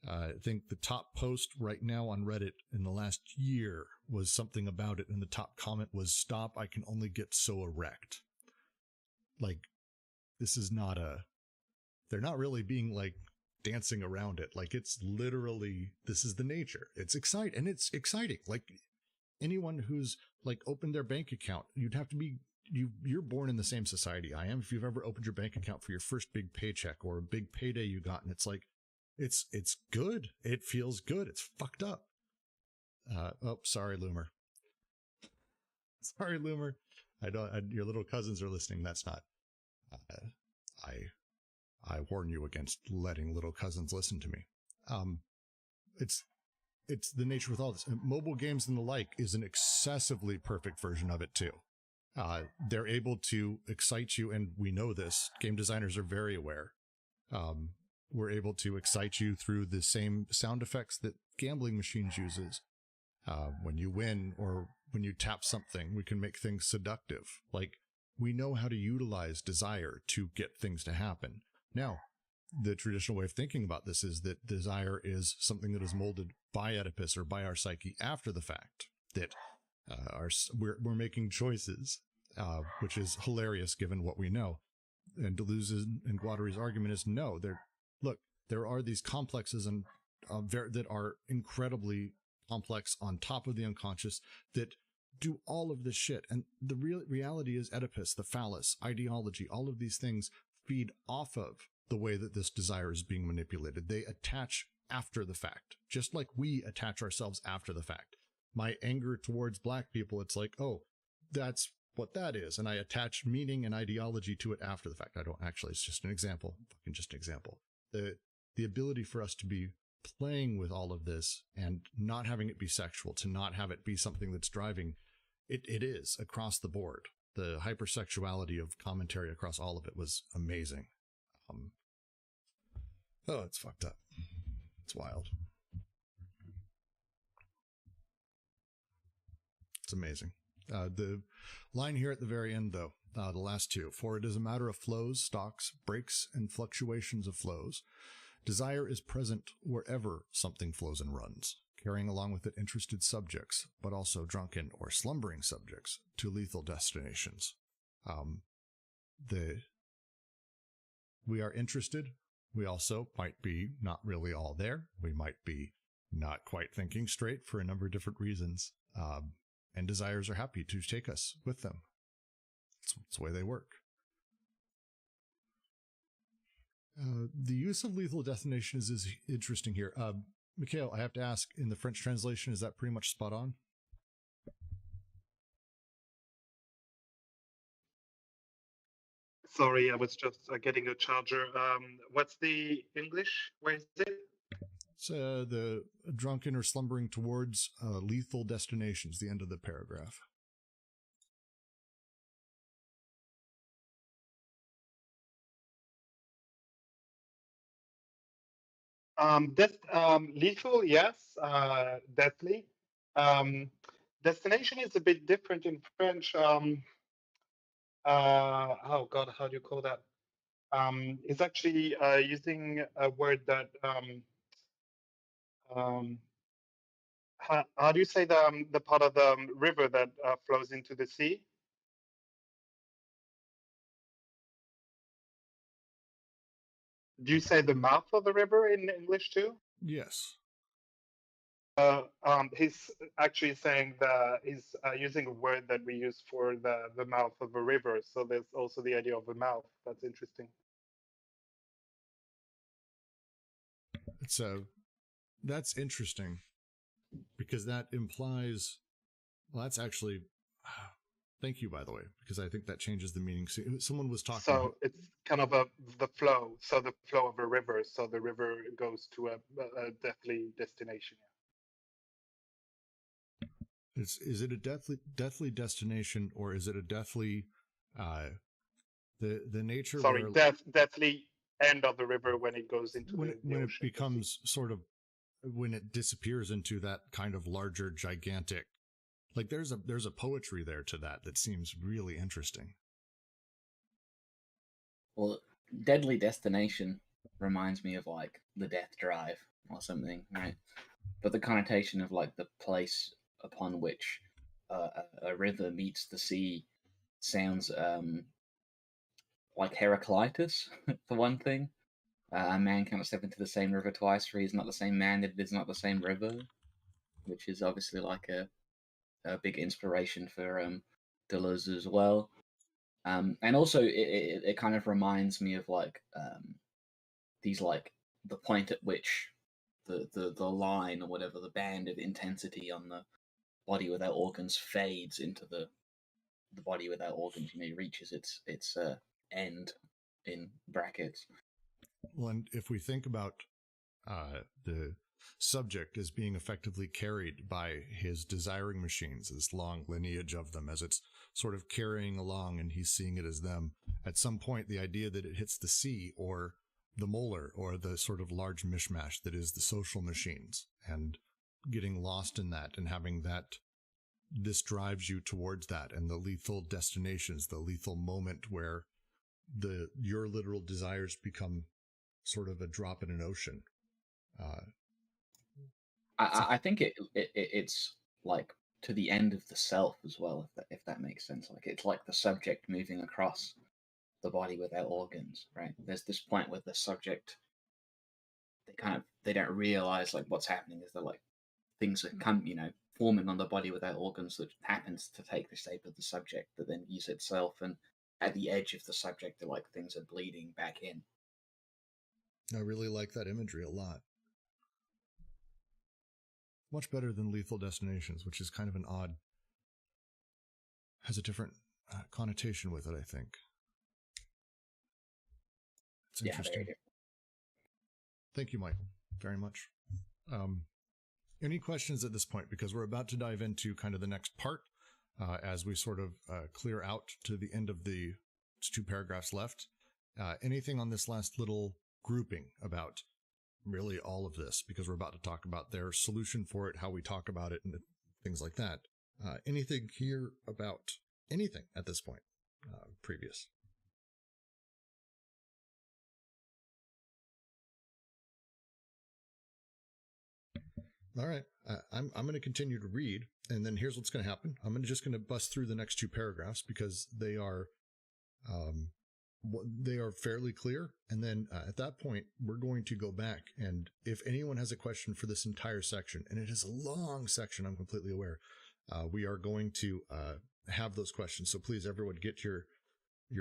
I think the top post right now on Reddit in the last year was something about it, and the top comment was "Stop! I can only get so erect." Like this is not they're not really being like dancing around it. Like it's literally, this is the nature. It's exciting, and it's exciting. Like anyone who's like opened their bank account, you'd have to be, you're born in the same society I am. If you've ever opened your bank account for your first big paycheck or a big payday you got, and it's like, it's good. It feels good. It's fucked up. Oh, sorry, Loomer. Sorry, Loomer. Your little cousins are listening. That's not, I warn you against letting little cousins listen to me. It's the nature with all this. Mobile games and the like is an excessively perfect version of it too. They're able to excite you, and we know this. Game designers are very aware. We're able to excite you through the same sound effects that gambling machines uses. When you win or when you tap something, we can make things seductive. Like, we know how to utilize desire to get things to happen. Now, the traditional way of thinking about this is that desire is something that is molded by Oedipus or by our psyche after the fact. That we're making choices, which is hilarious given what we know. And Deleuze's and Guattari's argument is no. There are these complexes and that are incredibly complex on top of the unconscious that do all of this shit. And the reality is Oedipus, the phallus, ideology, all of these things feed off of the way that this desire is being manipulated. They attach after the fact, just like we attach ourselves after the fact. My anger towards black people, it's like, oh, that's what that is. And I attach meaning and ideology to it after the fact. I don't actually, it's just an example, fucking just an example. The ability for us to be playing with all of this and not having it be sexual, to not have it be something that's driving, it is across the board. The hypersexuality of commentary across all of it was amazing. Oh, it's fucked up. It's wild. It's amazing. The line here at the very end, though, the last two, for it is a matter of flows, stocks, breaks, and fluctuations of flows. Desire is present wherever something flows and runs, carrying along with it interested subjects, but also drunken or slumbering subjects to lethal destinations. We are interested. We also might be not really all there. We might be not quite thinking straight for a number of different reasons. And desires are happy to take us with them. It's the way they work. The use of lethal destinations is interesting here. Mikhail, I have to ask, in the French translation, is that pretty much spot on? Sorry, I was just getting a charger. What's the English? Where is it? It's the drunken or slumbering towards lethal destinations, the end of the paragraph. Lethal, yes, deathly. Destination is a bit different in French. Oh God, how do you call that? It's actually using a word that how do you say the part of the river that flows into the sea? Do you say the mouth of the river in English too? Yes. He's actually saying that he's using a word that we use for the mouth of a river. So there's also the idea of a mouth. That's interesting. That's interesting because that implies, well, that's actually Thank you, by the way, because I think that changes the meaning. Someone was talking. So it's kind of the flow. So the flow of a river. So the river goes to a deathly destination. Is it a deathly destination, or is it a deathly the nature? Sorry, where, deathly end of the river when it goes into when the when ocean, it becomes sort of, when it disappears into that kind of larger, gigantic. Like there's a poetry there to that seems really interesting. Well, Deadly Destination reminds me of like the Death Drive or something, right? But the connotation of like the place upon which a river meets the sea sounds like Heraclitus, for one thing. A man cannot step into the same river twice, for he is not the same man, it is not the same river, which is obviously like a big inspiration for Deleuze as well. And also, it kind of reminds me of like these like the point at which the line or whatever, the band of intensity on the body without organs fades into the body without organs. Reaches its end in brackets. Well, and if we think about the subject as being effectively carried by his desiring machines, this long lineage of them, as it's sort of carrying along and he's seeing it as them, at some point the idea that it hits the sea or the molar or the sort of large mishmash that is the social machines, and getting lost in that and having that, this drives you towards that, and the lethal destinations, the lethal moment where your literal desires become sort of a drop in an ocean. I think it's like to the end of the self as well, if that makes sense. Like it's like the subject moving across the body without organs, right? There's this point where the subject, they don't realize like what's happening is they're like things that come, forming on the body without organs that happens to take the shape of the subject that then use itself, and at the edge of the subject, they're like things are bleeding back in. I really like that imagery a lot. Much better than Lethal Destinations, which is kind of an odd, has a different connotation with it, I think. It's interesting. Yeah, thank you, Michael, very much. Any questions at this point? Because we're about to dive into kind of the next part as we sort of clear out to the end of the 2 paragraphs left. Anything on this last little grouping about really all of this, because we're about to talk about their solution for it, how we talk about it, and things like that. Anything here about anything at this point previous? All right, I'm going to continue to read, and then here's what's going to happen. I'm just going to bust through the next 2 paragraphs because they are fairly clear. And then at that point, we're going to go back, and if anyone has a question for this entire section, and it is a long section, I'm completely aware, we are going to have those questions. So please, everyone, get your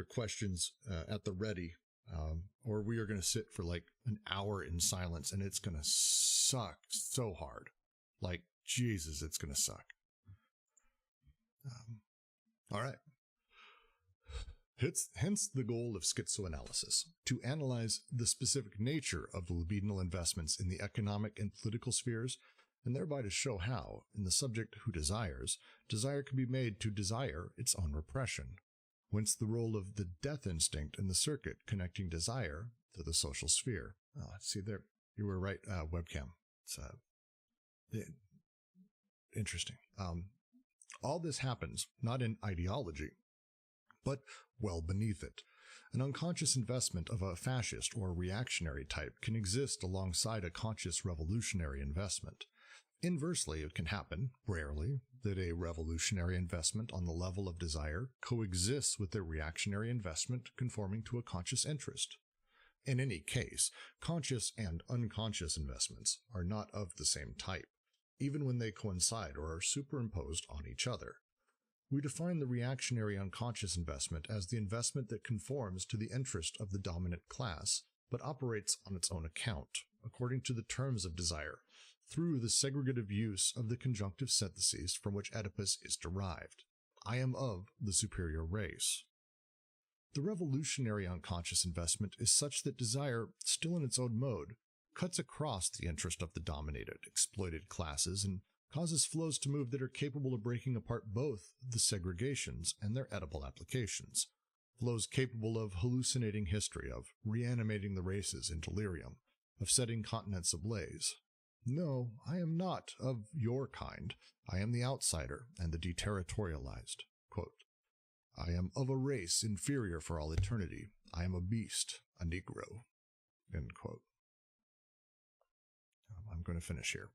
questions at the ready, or we are going to sit for like an hour in silence, and it's going to suck so hard. Like, Jesus, it's going to suck. All right. Hence the goal of schizoanalysis, to analyze the specific nature of the libidinal investments in the economic and political spheres, and thereby to show how, in the subject who desires, desire can be made to desire its own repression. Whence the role of the death instinct in the circuit connecting desire to the social sphere. See there, you were right, webcam. It's interesting. All this happens not in ideology, but well beneath it. An unconscious investment of a fascist or reactionary type can exist alongside a conscious revolutionary investment. Inversely, it can happen, rarely, that a revolutionary investment on the level of desire coexists with a reactionary investment conforming to a conscious interest. In any case, conscious and unconscious investments are not of the same type, even when they coincide or are superimposed on each other. We define the reactionary unconscious investment as the investment that conforms to the interest of the dominant class, but operates on its own account, according to the terms of desire, through the segregative use of the conjunctive syntheses from which Oedipus is derived. I am of the superior race. The revolutionary unconscious investment is such that desire, still in its own mode, cuts across the interest of the dominated, exploited classes and causes flows to move that are capable of breaking apart both the segregations and their edible applications. Flows capable of hallucinating history, of reanimating the races in delirium, of setting continents ablaze. No, I am not of your kind. I am the outsider and the deterritorialized. Quote, I am of a race inferior for all eternity. I am a beast, a Negro. End quote. I'm going to finish here.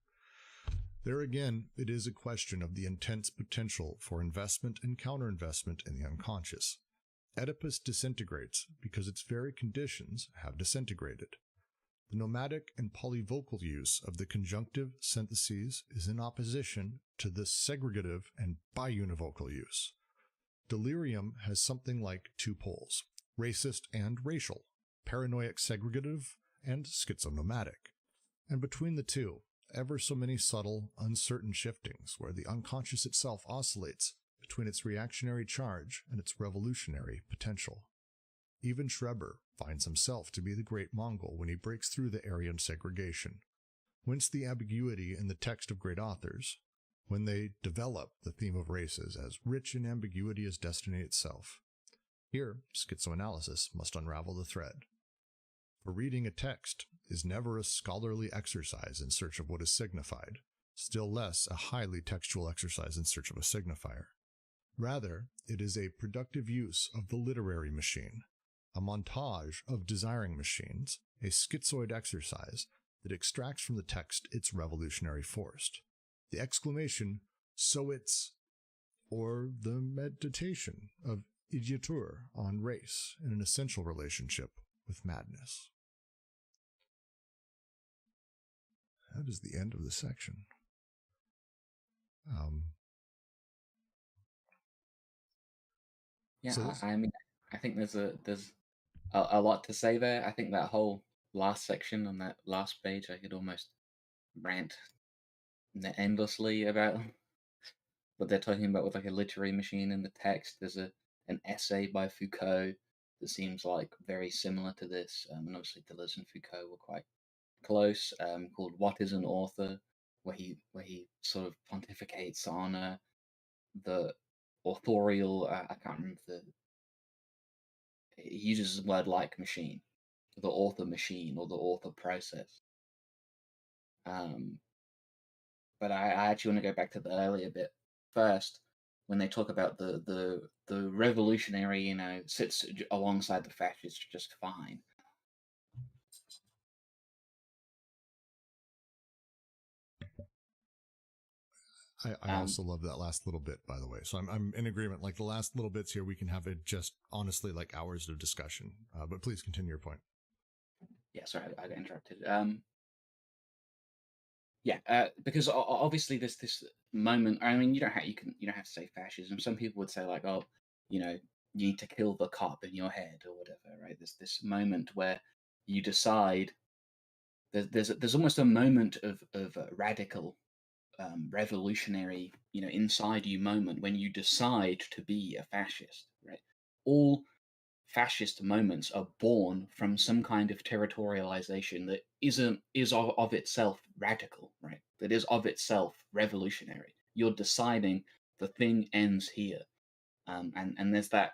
There again, it is a question of the intense potential for investment and counterinvestment in the unconscious. Oedipus disintegrates because its very conditions have disintegrated. The nomadic and polyvocal use of the conjunctive syntheses is in opposition to the segregative and biunivocal use. Delirium has something like two poles, racist and racial, paranoiac segregative and schizonomadic. And between the two, ever so many subtle, uncertain shiftings where the unconscious itself oscillates between its reactionary charge and its revolutionary potential. Even Schreber finds himself to be the great Mongol when he breaks through the Aryan segregation. Whence the ambiguity in the text of great authors, when they develop the theme of races as rich in ambiguity as destiny itself. Here, schizoanalysis must unravel the thread. For reading a text is never a scholarly exercise in search of what is signified, still less a highly textual exercise in search of a signifier. Rather, it is a productive use of the literary machine, a montage of desiring machines, a schizoid exercise that extracts from the text its revolutionary force. The exclamation, so it's, or the meditation of idiotur on race in an essential relationship with madness. That is the end of the section. Yeah, So I mean, I think there's a lot to say there. I think that whole last section on that last page, I could almost rant endlessly about what they're talking about with like a literary machine in the text. There's an essay by Foucault that seems like very similar to this, and obviously Deleuze and Foucault were quite close, called "What is an Author," where he sort of pontificates on the authorial. I can't remember he uses the word like machine, the author machine or the author process. But I actually want to go back to the earlier bit first, when they talk about the revolutionary, sits alongside the fascist just fine. I also love that last little bit, by the way. So I'm in agreement. Like the last little bits here, we can have it just honestly like hours of discussion. But please continue your point. Yeah, sorry, I got interrupted. Because obviously there's this moment. I mean, you don't have to say fascism. Some people would say like, oh, you need to kill the cop in your head or whatever, right? There's this moment where you decide. There's almost a moment of radical, revolutionary, inside you moment when you decide to be a fascist, right? All fascist moments are born from some kind of territorialization that is of itself radical, right? That is of itself revolutionary. You're deciding the thing ends here, and there's that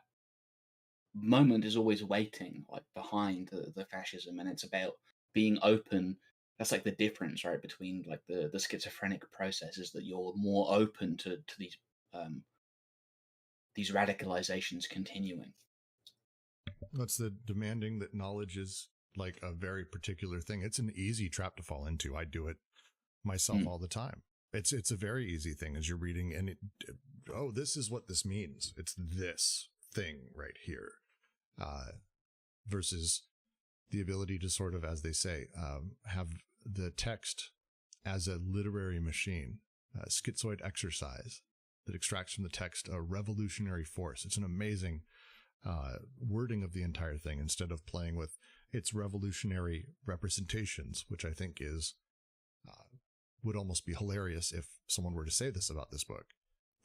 moment is always waiting, like behind the fascism, and it's about being open. That's like the difference, right, between like the schizophrenic process is that you're more open to these radicalizations continuing. That's the demanding that knowledge is like a very particular thing. It's an easy trap to fall into. I do it myself all the time. It's a very easy thing as you're reading and this is what this means. It's this thing right here. Versus the ability to sort of, as they say, have the text as a literary machine, a schizoid exercise that extracts from the text a revolutionary force. It's an amazing wording of the entire thing instead of playing with its revolutionary representations, which I think is would almost be hilarious if someone were to say this about this book.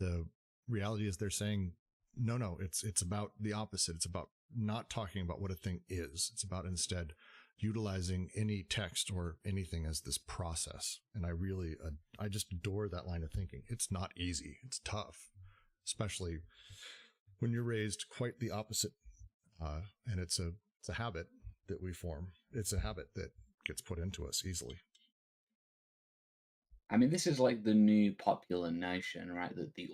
The reality is they're saying, no, it's about the opposite. It's about not talking about what a thing is. It's about instead utilizing any text or anything as this process. And I just adore that line of thinking. It's not easy. It's tough, especially when you're raised quite the opposite. And it's a habit that we form. It's a habit that gets put into us easily. I mean, this is like the new popular notion, right? That the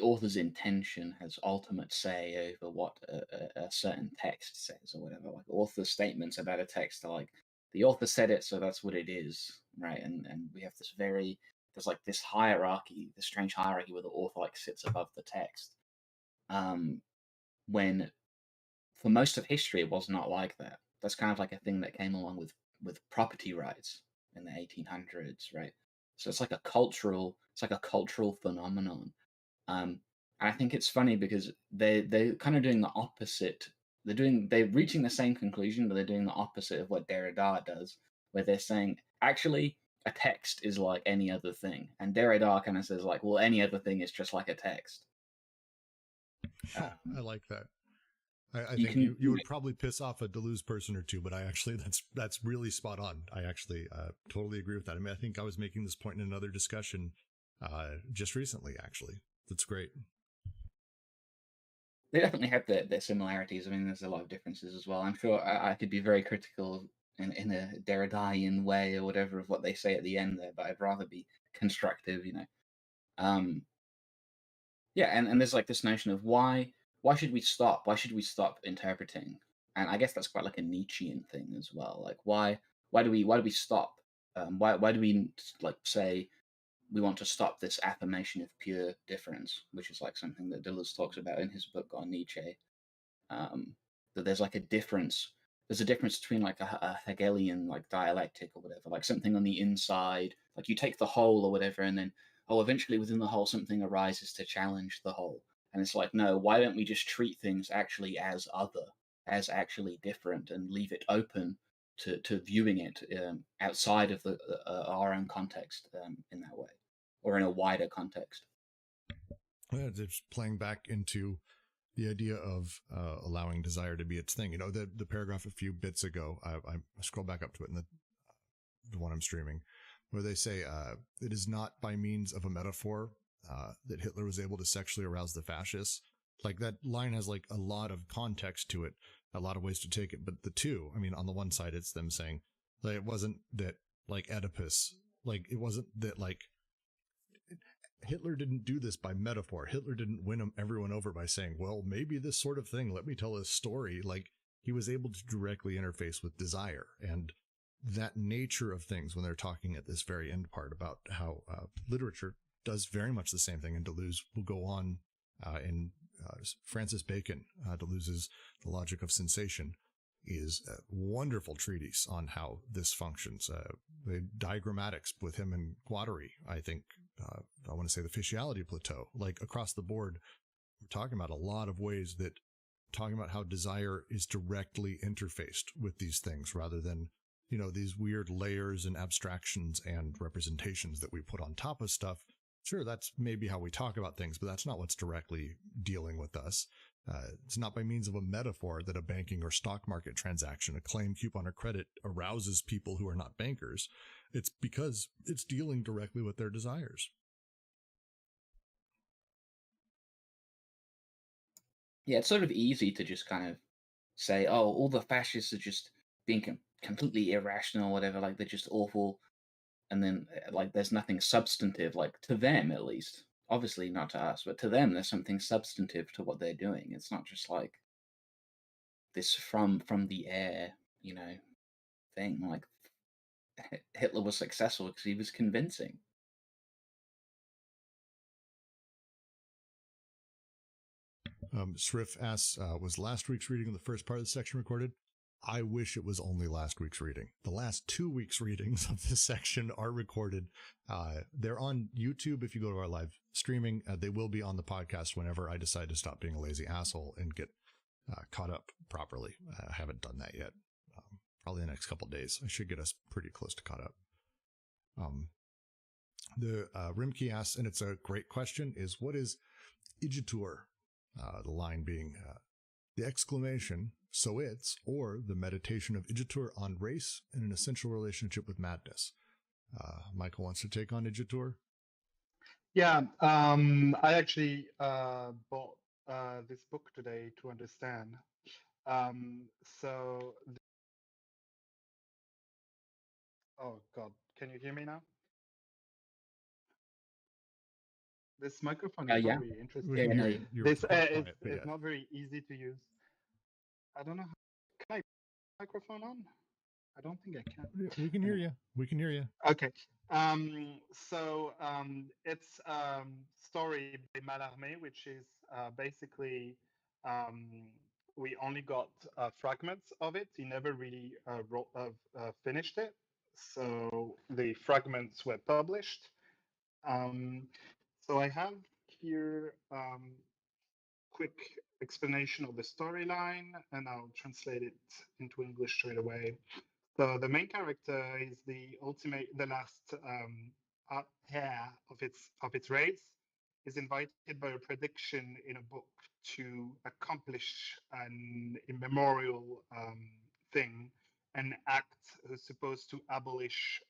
author's intention has ultimate say over what a certain text says or whatever. Like author statements about a text are like the author said it, so that's what it is, right? And we have there's like this hierarchy, this strange hierarchy where the author like sits above the text. When for most of history it was not like that. That's kind of like a thing that came along with property rights in the 1800s, right? So it's like a cultural phenomenon. And I think it's funny because they're kind of doing the opposite. They're reaching the same conclusion, but they're doing the opposite of what Derrida does, where they're saying actually a text is like any other thing, and Derrida kind of says like, well, any other thing is just like a text. I like that. I You think can- you would probably piss off a Deleuze person or two, but I actually, that's really spot on. I actually totally agree with that. I mean, I think I was making this point in another discussion just recently, actually. That's great. They definitely have their similarities. I mean, there's a lot of differences as well. I'm sure I could be very critical in a Derridian way or whatever of what they say at the end there, but I'd rather be constructive, you know. Yeah, and there's like this notion of why should we stop? Why should we stop interpreting? And I guess that's quite like a Nietzschean thing as well. Like why do we stop? Why do we like say we want to stop this affirmation of pure difference, which is like something that Deleuze talks about in his book on Nietzsche. That there's like a difference. There's a difference between like a Hegelian like dialectic or whatever, like something on the inside, like you take the whole or whatever, and then eventually within the whole something arises to challenge the whole. And it's like, no, why don't we just treat things actually as other, as actually different, and leave it open to viewing it outside of our own context in that way, or in a wider context. Yeah, it's playing back into the idea of allowing desire to be its thing. You know, the paragraph a few bits ago, I scroll back up to it in the one I'm streaming, where they say, it is not by means of a metaphor that Hitler was able to sexually arouse the fascists. Like that line has like a lot of context to it, a lot of ways to take it. But the two, I mean, on the one side, it's them saying like, it wasn't that like Oedipus, like it wasn't that like Hitler didn't do this by metaphor. Hitler didn't win everyone over by saying, well, maybe this sort of thing, let me tell a story. Like he was able to directly interface with desire and that nature of things when they're talking at this very end part about how literature does very much the same thing. And Deleuze will go on in Francis Bacon, Deleuze's The Logic of Sensation, is a wonderful treatise on how this functions. The diagrammatics with him and Guattari, I think, I want to say the Physiology Plateau, like across the board, we're talking about a lot of ways that talking about how desire is directly interfaced with these things rather than, you know, these weird layers and abstractions and representations that we put on top of stuff. Sure, that's maybe how we talk about things, but that's not what's directly dealing with us. It's not by means of a metaphor that a banking or stock market transaction, a claim, coupon, or credit arouses people who are not bankers. It's because it's dealing directly with their desires. Yeah, it's sort of easy to just kind of say, oh, all the fascists are just being completely irrational or whatever, like they're just awful. And then, like, there's nothing substantive, like, to them at least. Obviously not to us, but to them, there's something substantive to what they're doing. It's not just like this from the air, you know, thing. Like, Hitler was successful because he was convincing. Sriff asks, was last week's reading of the first part of the section recorded? I wish it was only last week's reading. The last 2 weeks' readings of this section are recorded. They're on YouTube if you go to our live streaming. They will be on the podcast whenever I decide to stop being a lazy asshole and get caught up properly. I haven't done that yet. Probably the next couple of days. I should get us pretty close to caught up. The Rimke asks, and it's a great question, is what is igitur, the line being the exclamation, so it's, or the meditation of igitur on race in an essential relationship with madness. Michael wants to take on igitur. Yeah, I actually bought this book today to understand. So, oh God, can you hear me now? This microphone is Yeah. not really We interesting. can hear no, you. You're This quite is quiet, but it's yeah. not very easy to use. I don't know. Can I microphone on? I don't think I can. We can hear you. We can hear you. Okay. So it's story by Mallarmé, which is basically we only got fragments of it. He never really finished it. So the fragments were published. So I have here quick explanation of the storyline, and I'll translate it into English straight away. So the main character is the last heir of its race, is invited by a prediction in a book to accomplish an immemorial thing, an act who's supposed to abolish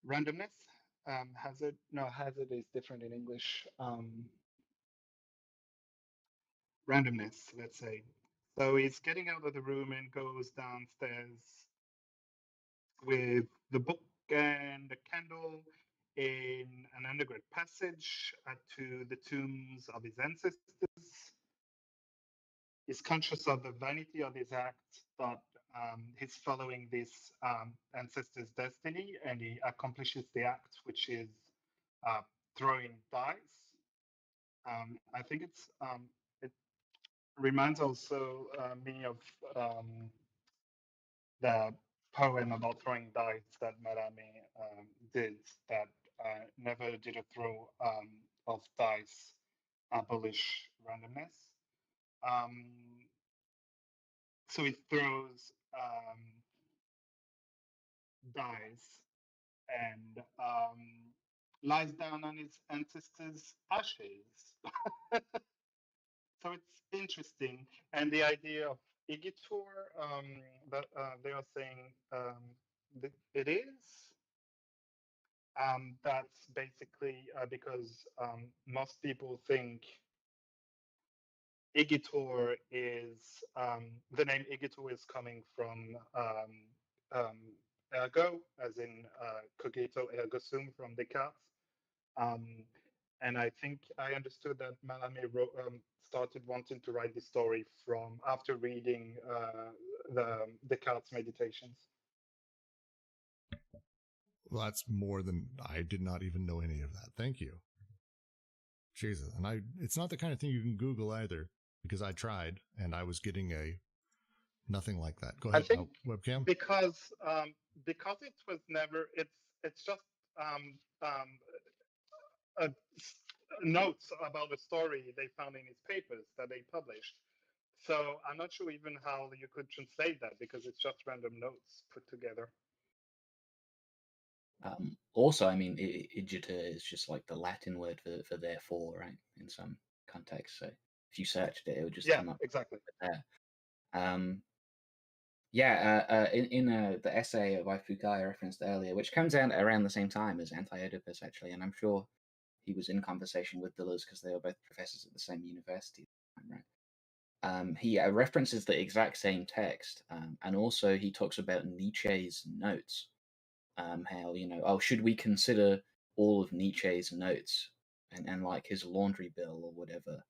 randomness. Hazard? No, hazard is different in English. Randomness, let's say. So he's getting out of the room and goes downstairs with the book and the candle in an underground passage to the tombs of his ancestors. He's conscious of the vanity of his act, but he's following this ancestor's destiny, and he accomplishes the act, which is throwing dice. I think it reminds also me of the poem about throwing dice that Mallarmé did, that never did a throw of dice abolish randomness. So he throws dice and lies down on his ancestors' ashes. So it's interesting, and the idea of igitur that they are saying it is. That's basically because most people think igitur is the name igitur is coming from ergo, as in cogito ergo sum from Descartes. And I think I understood that Mallarmé started wanting to write this story from after reading the Descartes Meditations. Well, that's more than I did not even know any of that. Thank you. Jesus. And it's not the kind of thing you can Google either, because I tried and I was getting nothing like that. Go ahead. I think webcam. because it was never it's just uh, notes about the story they found in his papers that they published. So I'm not sure even how you could translate that, because it's just random notes put together. Also, I mean, igitur is just like the Latin word for therefore, right? In some context. So if you searched it, it would just come up Exactly. there. In the essay by Foucault I referenced earlier, which comes out around the same time as Anti-Oedipus, actually, and I'm sure he was in conversation with Deleuze because they were both professors at the same university, right? He references the exact same text, and also he talks about Nietzsche's notes. How, should we consider all of Nietzsche's notes and like his laundry bill or whatever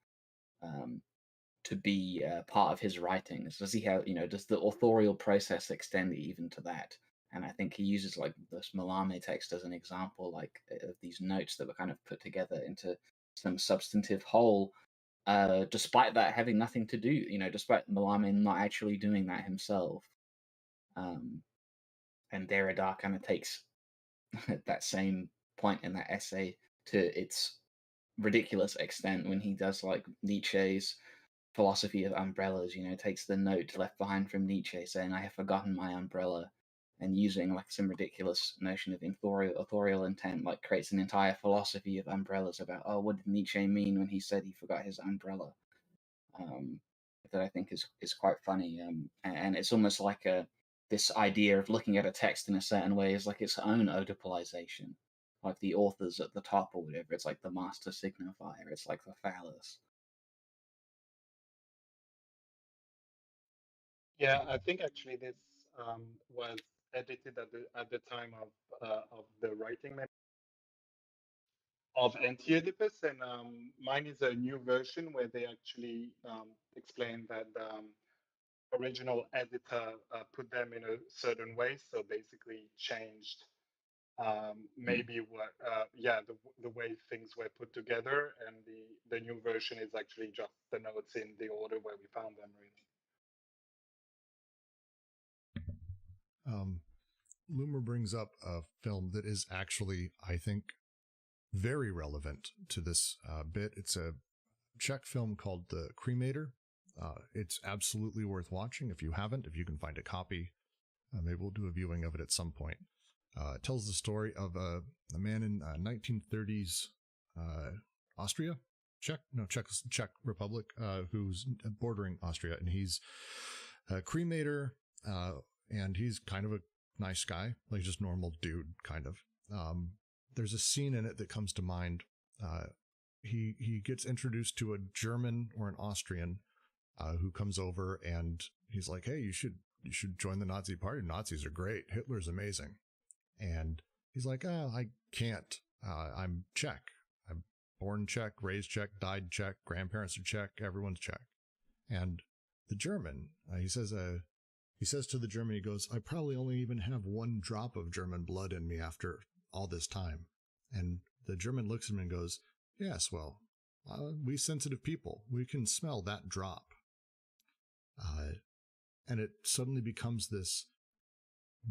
to be part of his writings? Does he have, does the authorial process extend even to that? And I think he uses like this Mallarmé text as an example, like of these notes that were kind of put together into some substantive whole, despite that having nothing to do, despite Mallarmé not actually doing that himself. And Derrida kind of takes that same point in that essay to its ridiculous extent when he does like Nietzsche's philosophy of umbrellas, takes the note left behind from Nietzsche saying, I have forgotten my umbrella, and using like some ridiculous notion of authorial intent, like creates an entire philosophy of umbrellas about, oh, what did Nietzsche mean when he said he forgot his umbrella? Um, that I think is quite funny, and it's almost like this idea of looking at a text in a certain way is like its own Oedipalization, like the authors at the top or whatever. It's like the master signifier. It's like the phallus. Yeah, I think actually this was edited at the time of the writing of Anti-Oedipus, and mine is a new version where they actually explain that the original editor put them in a certain way, so basically changed maybe what yeah, the way things were put together, and the new version is actually just the notes in the order where we found them, really. Loomer brings up a film that is actually, I think, very relevant to this bit. It's a Czech film called The Cremator. It's absolutely worth watching if you haven't, if you can find a copy. Maybe we'll do a viewing of it at some point. It tells the story of a man in 1930s Austria, Czech Republic, who's bordering Austria, and he's a cremator, and he's kind of a nice guy, like just normal dude, kind of. There's a scene in it that comes to mind. He gets introduced to a German or an Austrian who comes over, and he's like, "Hey, you should join the Nazi party. Nazis are great. Hitler's amazing." And he's like, "Oh, I can't. I'm Czech. I'm born Czech, raised Czech, died Czech. Grandparents are Czech. Everyone's Czech." And the German, he says to the German, he goes, "I probably only even have one drop of German blood in me after all this time." And the German looks at him and goes, "Yes, well, we sensitive people, we can smell that drop." And it suddenly becomes this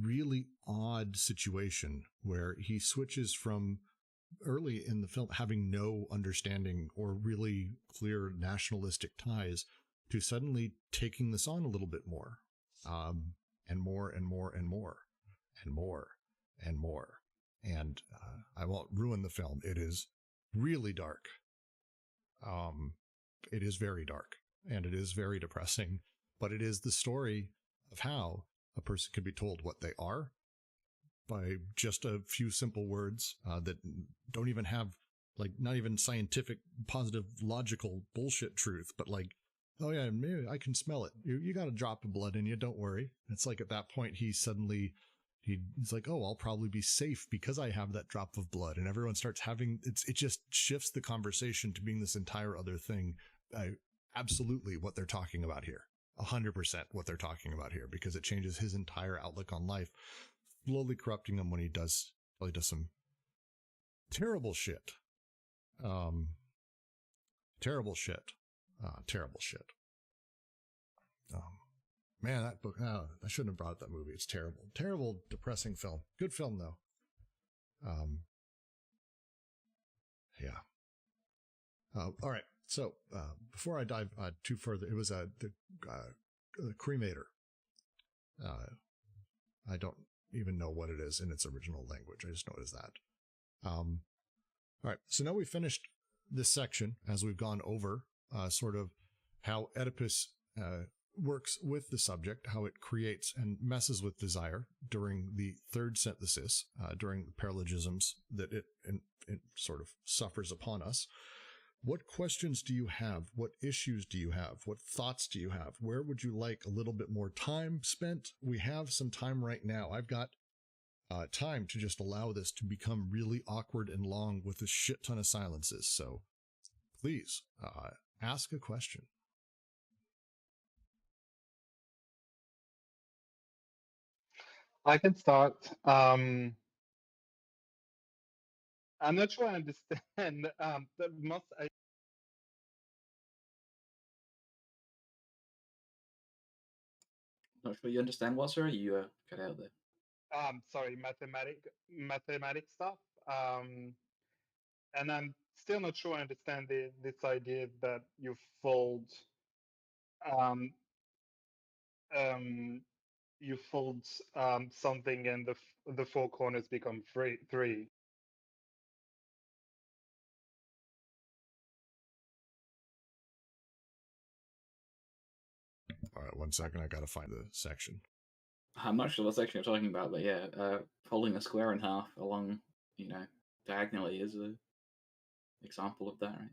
really odd situation where he switches from early in the film having no understanding or really clear nationalistic ties to suddenly taking this on a little bit more, and more and more and more and more and more. And I won't ruin the film. It is really dark. It is very dark, and it is very depressing, but it is the story of how a person can be told what they are by just a few simple words that don't even have, like, not even scientific, positive, logical bullshit truth, but like, "Oh yeah, maybe I can smell it. You got a drop of blood in you. Don't worry." It's like at that point, he's like, "Oh, I'll probably be safe because I have that drop of blood." And everyone starts having, it just shifts the conversation to being this entire other thing. Absolutely what they're talking about here. 100% what they're talking about here, because it changes his entire outlook on life, slowly corrupting him when he does some terrible shit. Terrible shit. Man, that book, I shouldn't have brought up that movie. It's terrible. Terrible, depressing film. Good film, though. Yeah. All right. So, before I dive too further, it was the cremator. I don't even know what it is in its original language. I just know it as that. All right. So now we've finished this section as we've gone over sort of how Oedipus works with the subject, how it creates and messes with desire during the third synthesis, during the paralogisms that it sort of suffers upon us. What questions do you have? What issues do you have? What thoughts do you have? Where would you like a little bit more time spent? We have some time right now. I've got time to just allow this to become really awkward and long with a shit ton of silences. So please ask a question. I can start. I'm not sure I understand the most. Not sure you understand what, sorry? You cut out there. Sorry, mathematic stuff. And I'm still not sure I understand this idea that you fold um, you fold something and the four corners become three. All right, 1 second. I got to find the section. I'm not sure what section you're talking about, but yeah, folding a square in half along, diagonally is a example of that, right?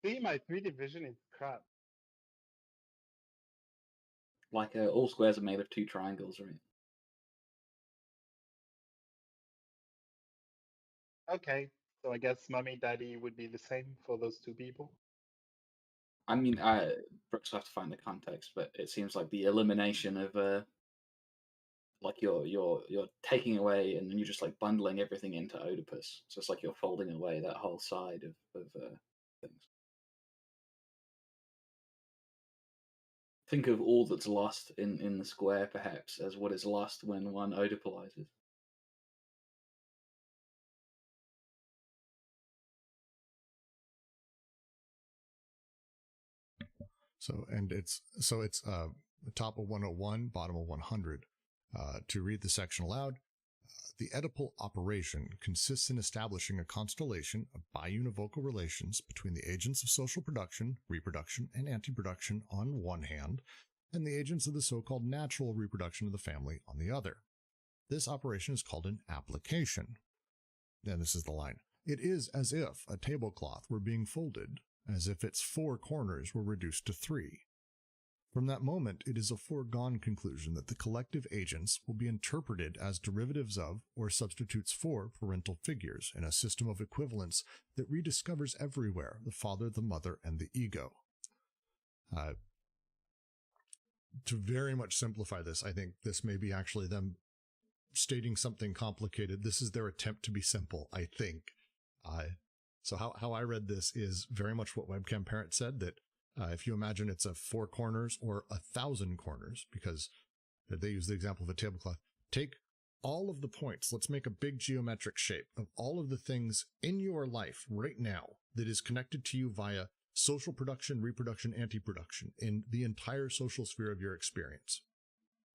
See, my 3D vision is crap. Like all squares are made of two triangles, right? Okay, so I guess mommy, daddy would be the same for those two people. I mean, Brooks will have to find the context, but it seems like the elimination of like you're taking away and then you're just like bundling everything into Oedipus. So it's like you're folding away that whole side of things. Think of all that's lost in the square, perhaps, as what is lost when one Oedipalizes. So it's the top of 101, bottom of 100. To read the section aloud, the Oedipal operation consists in establishing a constellation of biunivocal relations between the agents of social production, reproduction, and anti-production on one hand, and the agents of the so-called natural reproduction of the family on the other. This operation is called an application. Then this is the line. It is as if a tablecloth were being folded, as if its four corners were reduced to three. From that moment, it is a foregone conclusion that the collective agents will be interpreted as derivatives of or substitutes for parental figures in a system of equivalence that rediscovers everywhere the father, the mother, and the ego. To very much simplify this, I think this may be actually them stating something complicated. This is their attempt to be simple, I think. So how I read this is very much what Webcam Parent said, that if you imagine it's a 4 corners or 1,000 corners, because they use the example of a tablecloth, take all of the points. Let's make a big geometric shape of all of the things in your life right now that is connected to you via social production, reproduction, anti-production in the entire social sphere of your experience.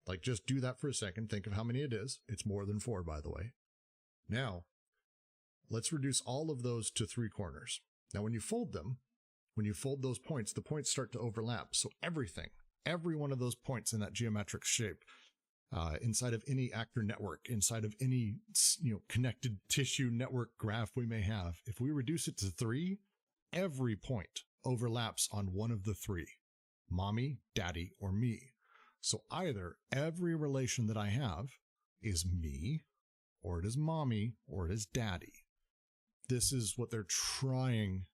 Like, just do that for a second. Think of how many it is. It's more than 4, by the way. Now, let's reduce all of those to 3 corners. Now, when you fold them, when you fold those points, the points start to overlap. So every one of those points in that geometric shape, inside of any actor network, inside of any connected tissue network graph we may have, if we reduce it to 3, every point overlaps on one of the 3, mommy, daddy, or me. So either every relation that I have is me, or it is mommy, or it is daddy. This is what they're trying.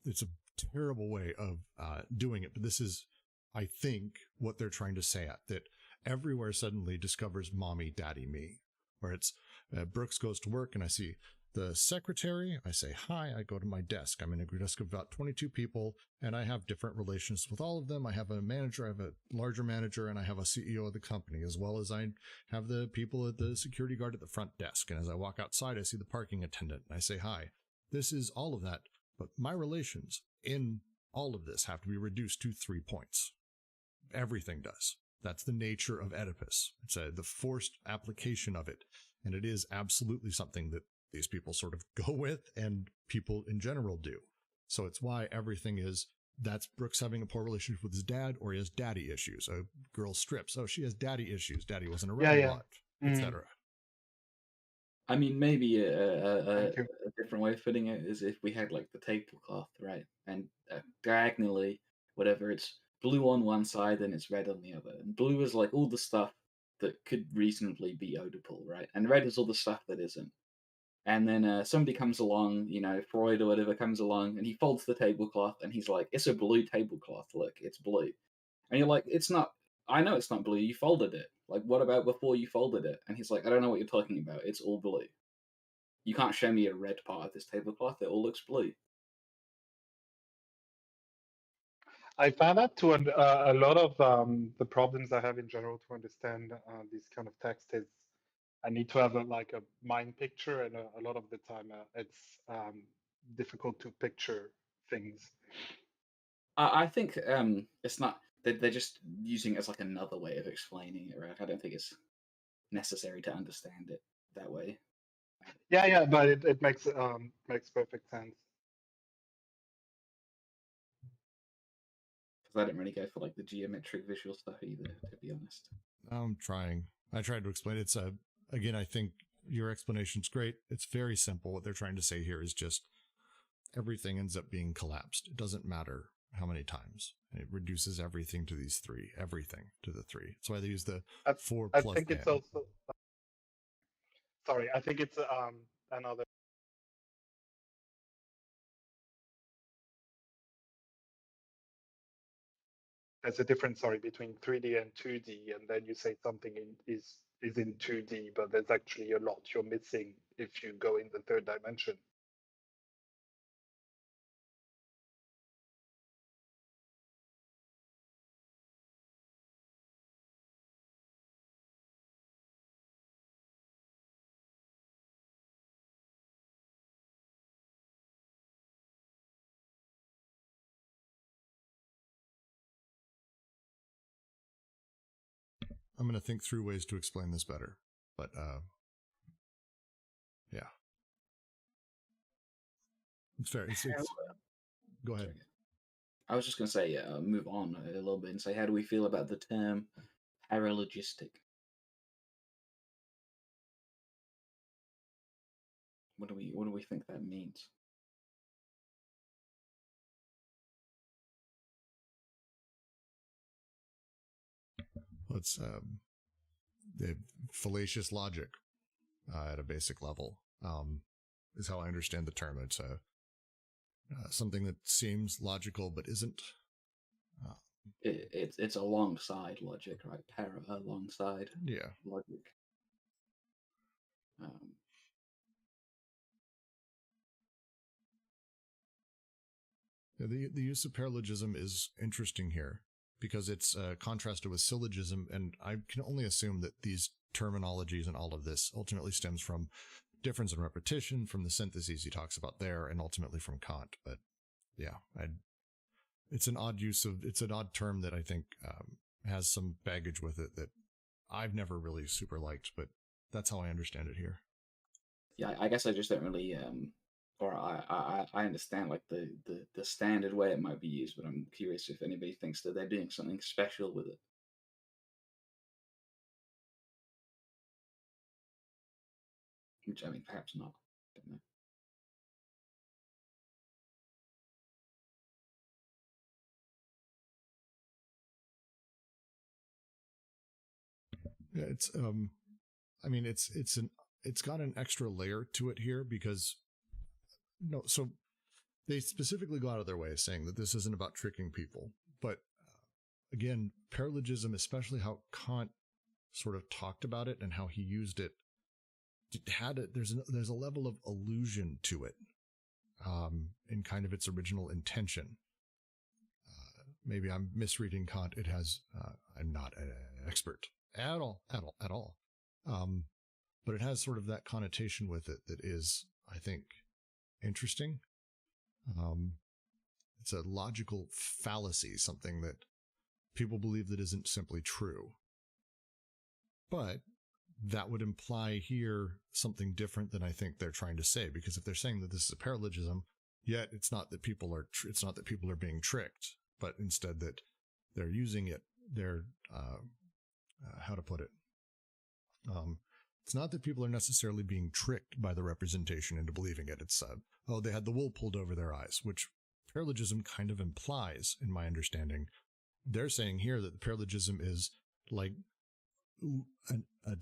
It's a terrible way of doing it, but this is, I think, what they're trying to say that everywhere suddenly discovers mommy, daddy, me. Where it's Brooks goes to work and I see the secretary, I say hi, I go to my desk. I'm in a desk of about 22 people and I have different relations with all of them. I have a manager, I have a larger manager, and I have a CEO of the company, as well as I have the people at the security guard at the front desk. And as I walk outside, I see the parking attendant and I say hi. This is all of that. But my relations in all of this have to be reduced to 3 points. Everything does. That's the nature of Oedipus. It's the forced application of it. And it is absolutely something that these people sort of go with and people in general do. So it's why everything is, that's Brooks having a poor relationship with his dad, or he has daddy issues. A girl strips. Oh, she has daddy issues. Daddy wasn't around a lot, etc. I mean, maybe a different way of putting it is if we had like the tablecloth, right? And diagonally, whatever, it's blue on one side and it's red on the other. And blue is like all the stuff that could reasonably be Oedipal, right? And red is all the stuff that isn't. And then somebody comes along, Freud or whatever comes along, and he folds the tablecloth and he's like, it's a blue tablecloth, look, it's blue. And you're like, it's not, I know it's not blue, you folded it. Like, what about before you folded it? And he's like, I don't know what you're talking about, it's all blue. You can't show me a red part of this tablecloth, it all looks blue. I found that to a lot of the problems I have in general to understand this kind of text is I need to have a mind picture, and a lot of the time it's difficult to picture things. I think it's not. They're just using it as like another way of explaining it, right? I don't think it's necessary to understand it that way. Yeah, but it makes perfect sense. Because I didn't really go for like the geometric visual stuff either, to be honest. I'm trying. I tried to explain. It's again, I think your explanation's great. It's very simple. What they're trying to say here is just everything ends up being collapsed. It doesn't matter how many times. It reduces everything to these three. Everything to the three. That's why they use the four I plus think it's n. also. Sorry, I think it's another. There's a difference, sorry, between 3D and 2D, and then you say something is in 2D, but there's actually a lot you're missing if you go in the third dimension. I'm going to think through ways to explain this better, but yeah, it's fair. Go ahead. I was just going to say, move on a little bit and say, how do we feel about the term paralogistic? What do we think that means? Well, it's the fallacious logic at a basic level is how I understand the term. It's something that seems logical but isn't. It's alongside logic, right? Alongside logic. The use of paralogism is interesting here because it's contrasted with syllogism, and I can only assume that these terminologies and all of this ultimately stems from difference in repetition, from the syntheses he talks about there, and ultimately from Kant. But yeah, it's an odd term that I think has some baggage with it that I've never really super liked, but that's how I understand it here. Yeah, I guess I just don't really or I understand like the standard way it might be used, but I'm curious if anybody thinks that they're doing something special with it. Which, I mean, perhaps not. I don't know. Yeah, it's I mean, it's got an extra layer to it here because so they specifically go out of their way saying that this isn't about tricking people, but again, paralogism, especially how Kant sort of talked about it and how he used it, there's a level of allusion to it in kind of its original intention. Maybe I'm misreading Kant. I'm not an expert at all. But it has sort of that connotation with it that is, I think, interesting. It's a logical fallacy, something that people believe that isn't simply true. But that would imply here something different than I think they're trying to say, because if they're saying that this is a paralogism, yet it's not that people are being tricked, but instead that they're using it. They're how to put it. It's not that people are necessarily being tricked by the representation into believing it. It's they had the wool pulled over their eyes, which paralogism kind of implies, in my understanding. They're saying here that the paralogism is like a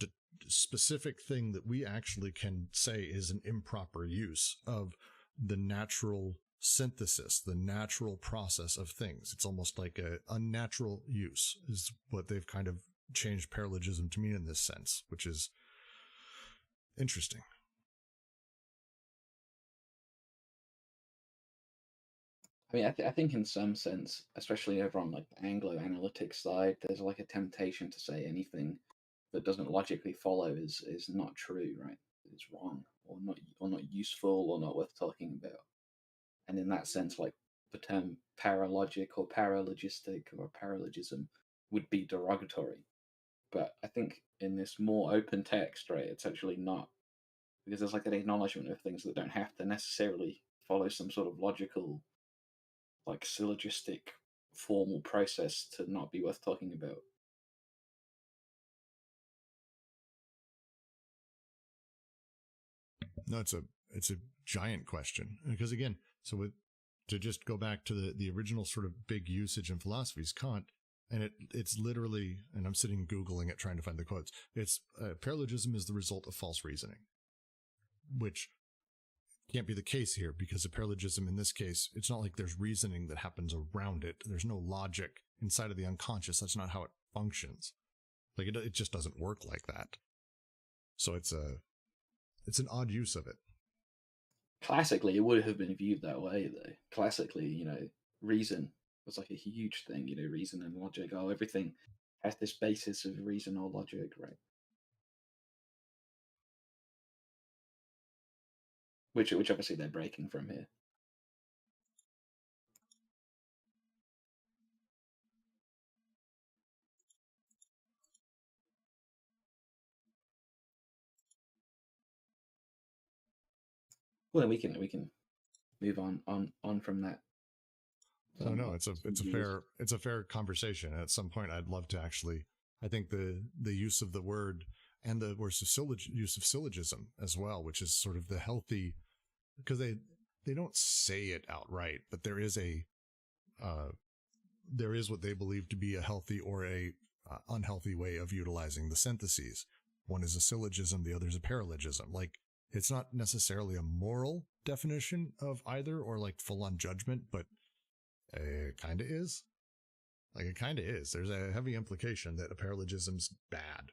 specific thing that we actually can say is an improper use of the natural synthesis, the natural process of things. It's almost like a unnatural use is what they've kind of changed paralogism to mean in this sense, which is interesting. I mean, I think in some sense, especially over on like the Anglo-analytic side, there's like a temptation to say anything that doesn't logically follow is not true, right? It's wrong or not useful or not worth talking about. And in that sense, like the term paralogic or paralogistic or paralogism would be derogatory. But I think in this more open text, right, it's actually not, because there's like an acknowledgement of things that don't have to necessarily follow some sort of logical, like syllogistic, formal process to not be worth talking about. No, it's a giant question, because again, to just go back to the original sort of big usage in philosophies, Kant, and it's literally, and I'm sitting Googling it trying to find the quotes. It's paralogism is the result of false reasoning, which can't be the case here, because a paralogism in this case, it's not like there's reasoning that happens around it. There's no logic inside of the unconscious. That's not how it functions. Like it just doesn't work like that. So it's an odd use of it. Classically, it would have been viewed that way, though. Classically, reason was like a huge thing, reason and logic. Oh, everything has this basis of reason or logic, right? Which obviously they're breaking from here. Well, then we can move on from that. Oh no, it's a fair conversation. At some point, I'd love to actually. I think the use of the word and the use of syllogism as well, which is sort of the healthy, because they don't say it outright, but there is what they believe to be a healthy or a unhealthy way of utilizing the syntheses. One is a syllogism, the other is a paralogism. Like, it's not necessarily a moral definition of either or like full on judgment, but it kind of is. Like, it kind of is. There's a heavy implication that a paralogism's bad.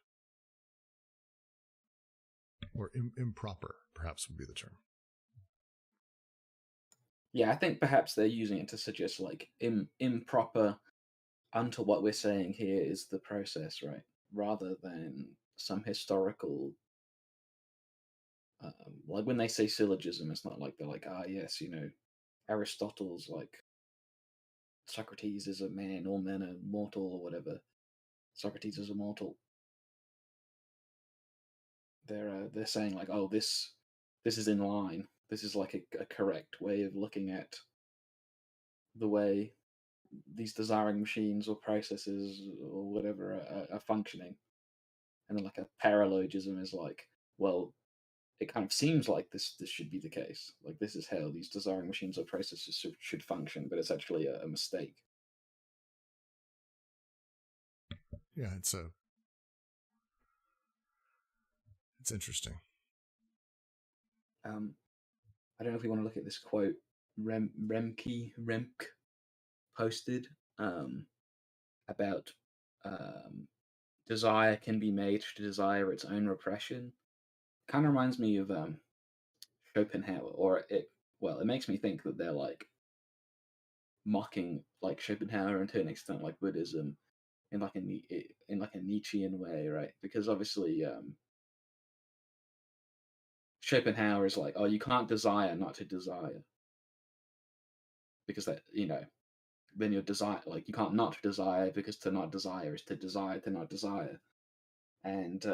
Or improper, perhaps would be the term. Yeah, I think perhaps they're using it to suggest like improper unto what we're saying here is the process, right? Rather than some historical, like when they say syllogism, it's not like they're like, yes, Aristotle's like Socrates is a man, all men are mortal, or whatever. Socrates is immortal. They're saying like, oh, this is in line. This is like a correct way of looking at the way these desiring machines or processes or whatever are functioning. And then like a paralogism is like, well, it kind of seems like this should be the case. Like, this is how these desiring machines or processes should function, but it's actually a mistake. Yeah, it's interesting. I don't know if we want to look at this quote Remke posted about desire can be made to desire its own repression. Kind of reminds me of Schopenhauer, or it makes me think that they're like mocking like Schopenhauer and to an extent like Buddhism in like a Nietzschean way, right? Because obviously Schopenhauer is like, oh, you can't desire not to desire, because that then you're desire, like you can't not desire, because to not desire is to desire to not desire. And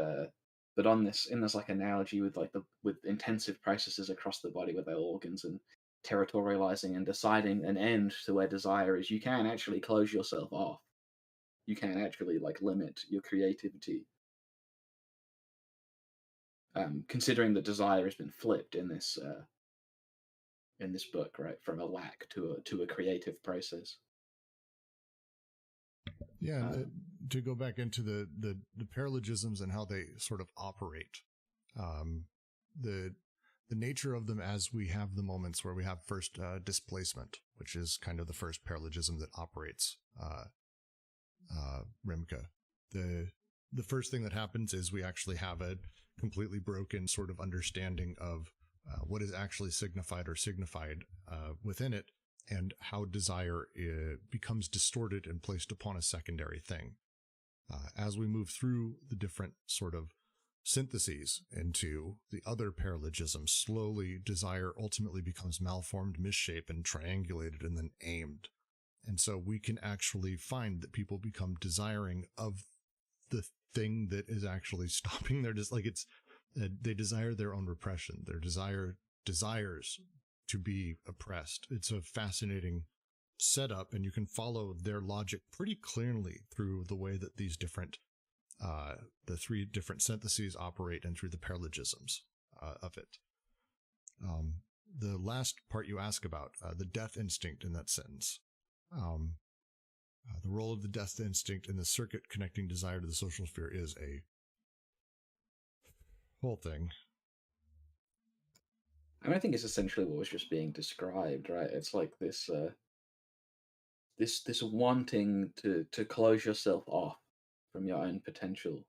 but in this like analogy with like with intensive processes across the body with their organs and territorializing and deciding an end to where desire is, you can actually close yourself off. You can actually like limit your creativity. Considering that desire has been flipped in this book, right, from a lack to a creative process. Yeah, to go back into the paralogisms and how they sort of operate, the nature of them as we have the moments where we have first displacement, which is kind of the first paralogism that operates Rimke. The first thing that happens is we actually have a completely broken sort of understanding of what is actually signified within it, and how desire becomes distorted and placed upon a secondary thing. As we move through the different sort of syntheses into the other paralogisms. Slowly, desire ultimately becomes malformed, misshapen, triangulated, and then aimed. And so we can actually find that people become desiring of the thing that is actually stopping their they desire their own repression. Their desires to be oppressed. It's a fascinating setup, and you can follow their logic pretty clearly through the way that these different the three different syntheses operate and through the paralogisms of it. The last part you ask about, the death instinct in that sentence. The role of the death instinct in the circuit connecting desire to the social sphere is a whole thing. I mean, I think it's essentially what was just being described, right? It's like this this wanting to close yourself off from your own potential.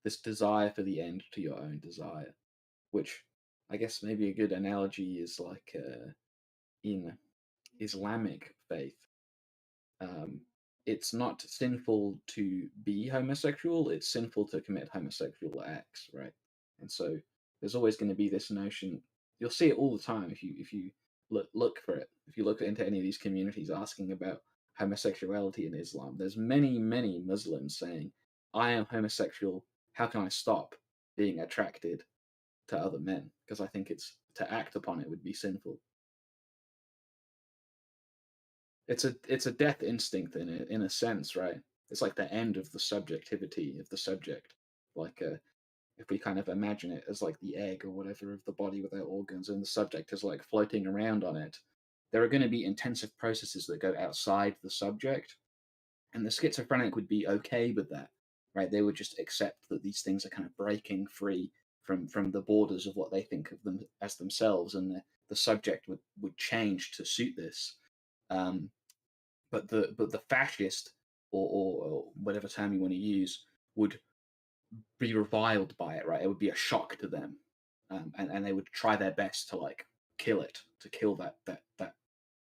This desire for the end to your own desire, which I guess maybe a good analogy is like in Islamic faith. It's not sinful to be homosexual, it's sinful to commit homosexual acts, right? And so there's always going to be this notion, you'll see it all the time if you look for it. If you look into any of these communities asking about homosexuality in Islam, there's many Muslims saying, I am homosexual, how can I stop being attracted to other men? Because I think it's to act upon it would be sinful. It's a death instinct in a sense, right? It's like the end of the subjectivity of the subject. Like if we kind of imagine it as like the egg or whatever of the body without organs, and the subject is like floating around on it, there are going to be intensive processes that go outside the subject, and the schizophrenic would be okay with that, right? They would just accept that these things are kind of breaking free from the borders of what they think of them as themselves, and the subject would change to suit this. But the fascist or whatever term you want to use would be reviled by it, right? It would be a shock to them, and they would try their best to like kill it, to kill that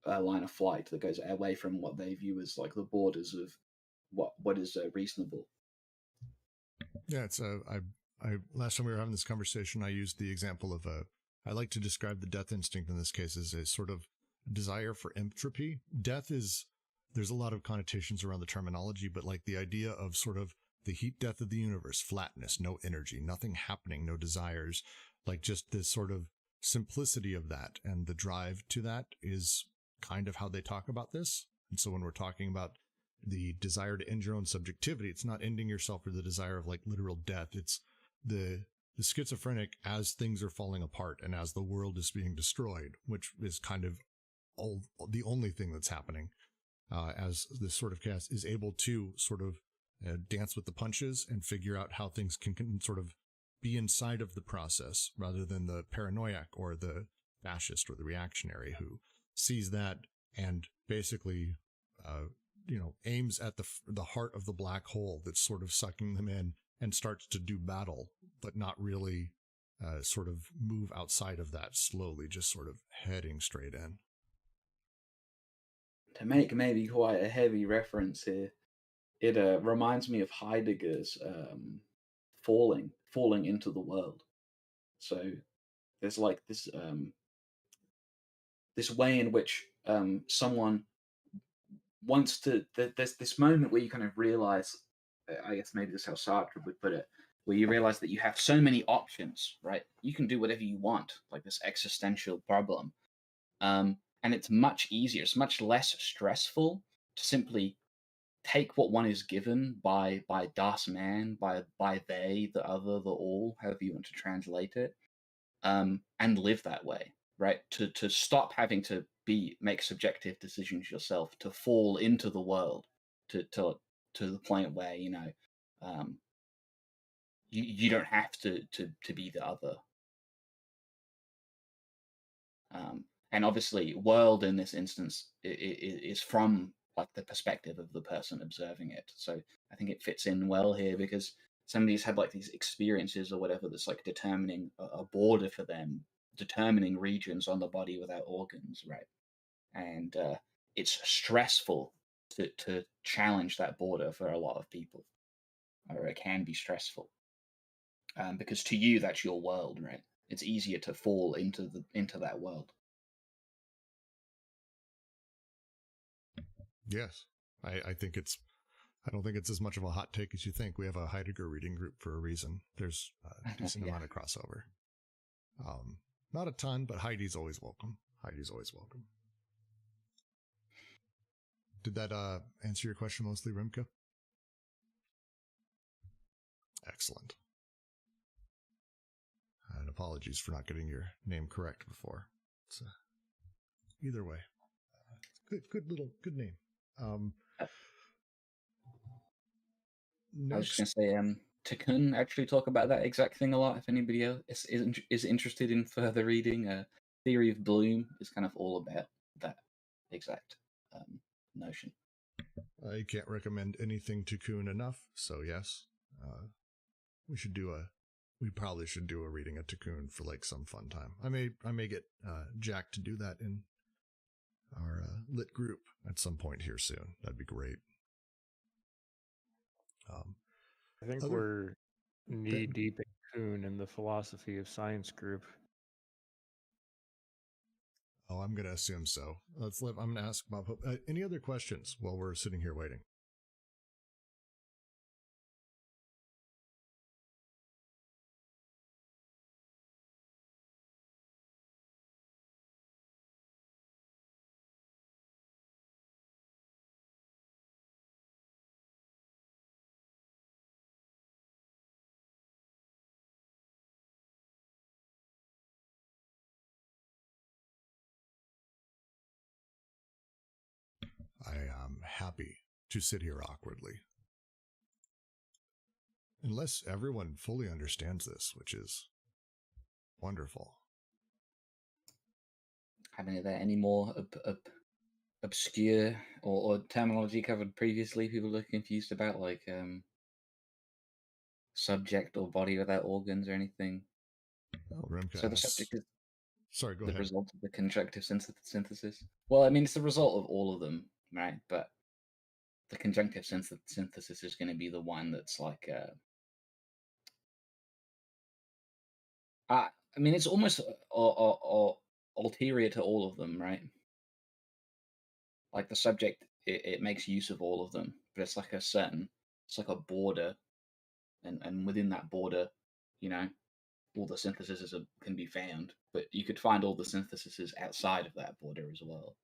line of flight that goes away from what they view as like the borders of what is reasonable. Yeah, it's I last time we were having this conversation, I used the example of I like to describe the death instinct in this case as a sort of desire for entropy. Death is, there's a lot of connotations around the terminology, but like the idea of sort of the heat death of the universe, flatness, no energy, nothing happening, no desires, like just this sort of simplicity of that, and the drive to that is kind of how they talk about this. And so when we're talking about the desire to end your own subjectivity, it's not ending yourself for the desire of like literal death. It's the schizophrenic as things are falling apart and as the world is being destroyed, which is kind of the only thing that's happening, as this sort of cast is able to sort of dance with the punches and figure out how things can sort of be inside of the process, rather than the paranoiac or the fascist or the reactionary who sees that and basically aims at the heart of the black hole that's sort of sucking them in and starts to do battle, but not really sort of move outside of that slowly, just sort of heading straight in. To make maybe quite a heavy reference here, it reminds me of Heidegger's falling into the world. So there's like this this way in which someone wants to. There's this moment where you kind of realize, I guess maybe this is how Sartre would put it, where you realize that you have so many options, right? You can do whatever you want, like this existential problem. And it's much easier, it's much less stressful to simply take what one is given by das Man, by they, the other, the all, however you want to translate it, and live that way, right? To stop having to make subjective decisions yourself, to fall into the world, to the point where you don't have to be the other. And obviously, world in this instance is from like the perspective of the person observing it. So I think it fits in well here, because somebody's had like these experiences or whatever that's like determining a border for them, determining regions on the body without organs, right? And it's stressful to challenge that border for a lot of people. or it can be stressful, because to you that's your world, right? It's easier to fall into that world. Yes, I think it's. I don't think it's as much of a hot take as you think. We have a Heidegger reading group for a reason. There's a decent Yeah. amount of crossover. Not a ton, but Heidi's always welcome. Heidi's always welcome. Did that answer your question mostly, Remke? Excellent. And apologies for not getting your name correct before. It's, either way, good name. I was just Next, going to say, Takun actually talk about that exact thing a lot. If anybody else is interested in further reading, Theory of Bloom is kind of all about that exact notion. I can't recommend anything to Kuhn enough, so yes, we probably should do a reading of Cocoon for like some fun time. I may get Jack to do that in our lit group at some point here soon. That'd be great. I think we're knee deep in Kuhn in the philosophy of science group. Oh, I'm going to assume so. I'm going to ask Bob Hope. Any other questions while we're sitting here waiting? I am happy to sit here awkwardly. Unless everyone fully understands this, which is wonderful. I mean, are there any more obscure or terminology covered previously people are confused about, like subject or body without organs or anything? Oh, Remke So the asks, subject is sorry, go the ahead. result of the conjunctive synthesis. Well, I mean, it's the result of all of them, right? But the conjunctive synthesis is going to be the one that's like, I mean, it's almost ulterior to all of them, right? Like the subject, it makes use of all of them, but it's like it's like a border, and within that border, you know, all the syntheses can be found, but you could find all the syntheses outside of that border as well.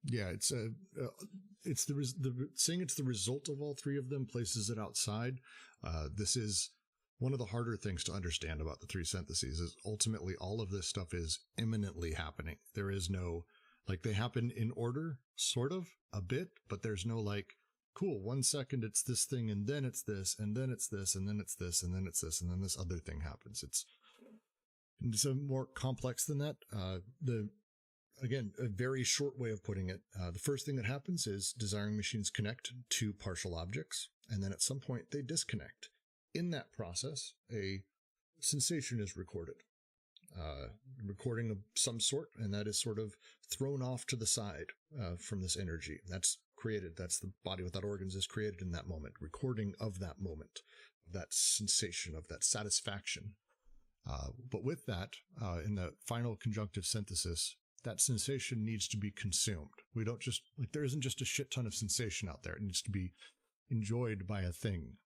Yeah, it's saying it's the result of all three of them places it outside. This is one of the harder things to understand about the three syntheses. Is ultimately all of this stuff is imminently happening. There is no like they happen in order, sort of a bit, but there's no like, cool, 1 second it's this thing, and then it's this, and then it's this, and then it's this, and then it's this, and then this other thing happens. It's more complex than that. Again, a very short way of putting it. The first thing that happens is desiring machines connect to partial objects, and then at some point they disconnect. In that process, a sensation is recorded. Recording of some sort, and that is sort of thrown off to the side from this energy. That's created. That's the body without organs is created in that moment. Recording of that moment, that sensation, of that satisfaction. But with that, in the final conjunctive synthesis, that sensation needs to be consumed. We don't just, like, there isn't just a shit ton of sensation out there. It needs to be enjoyed by a thing,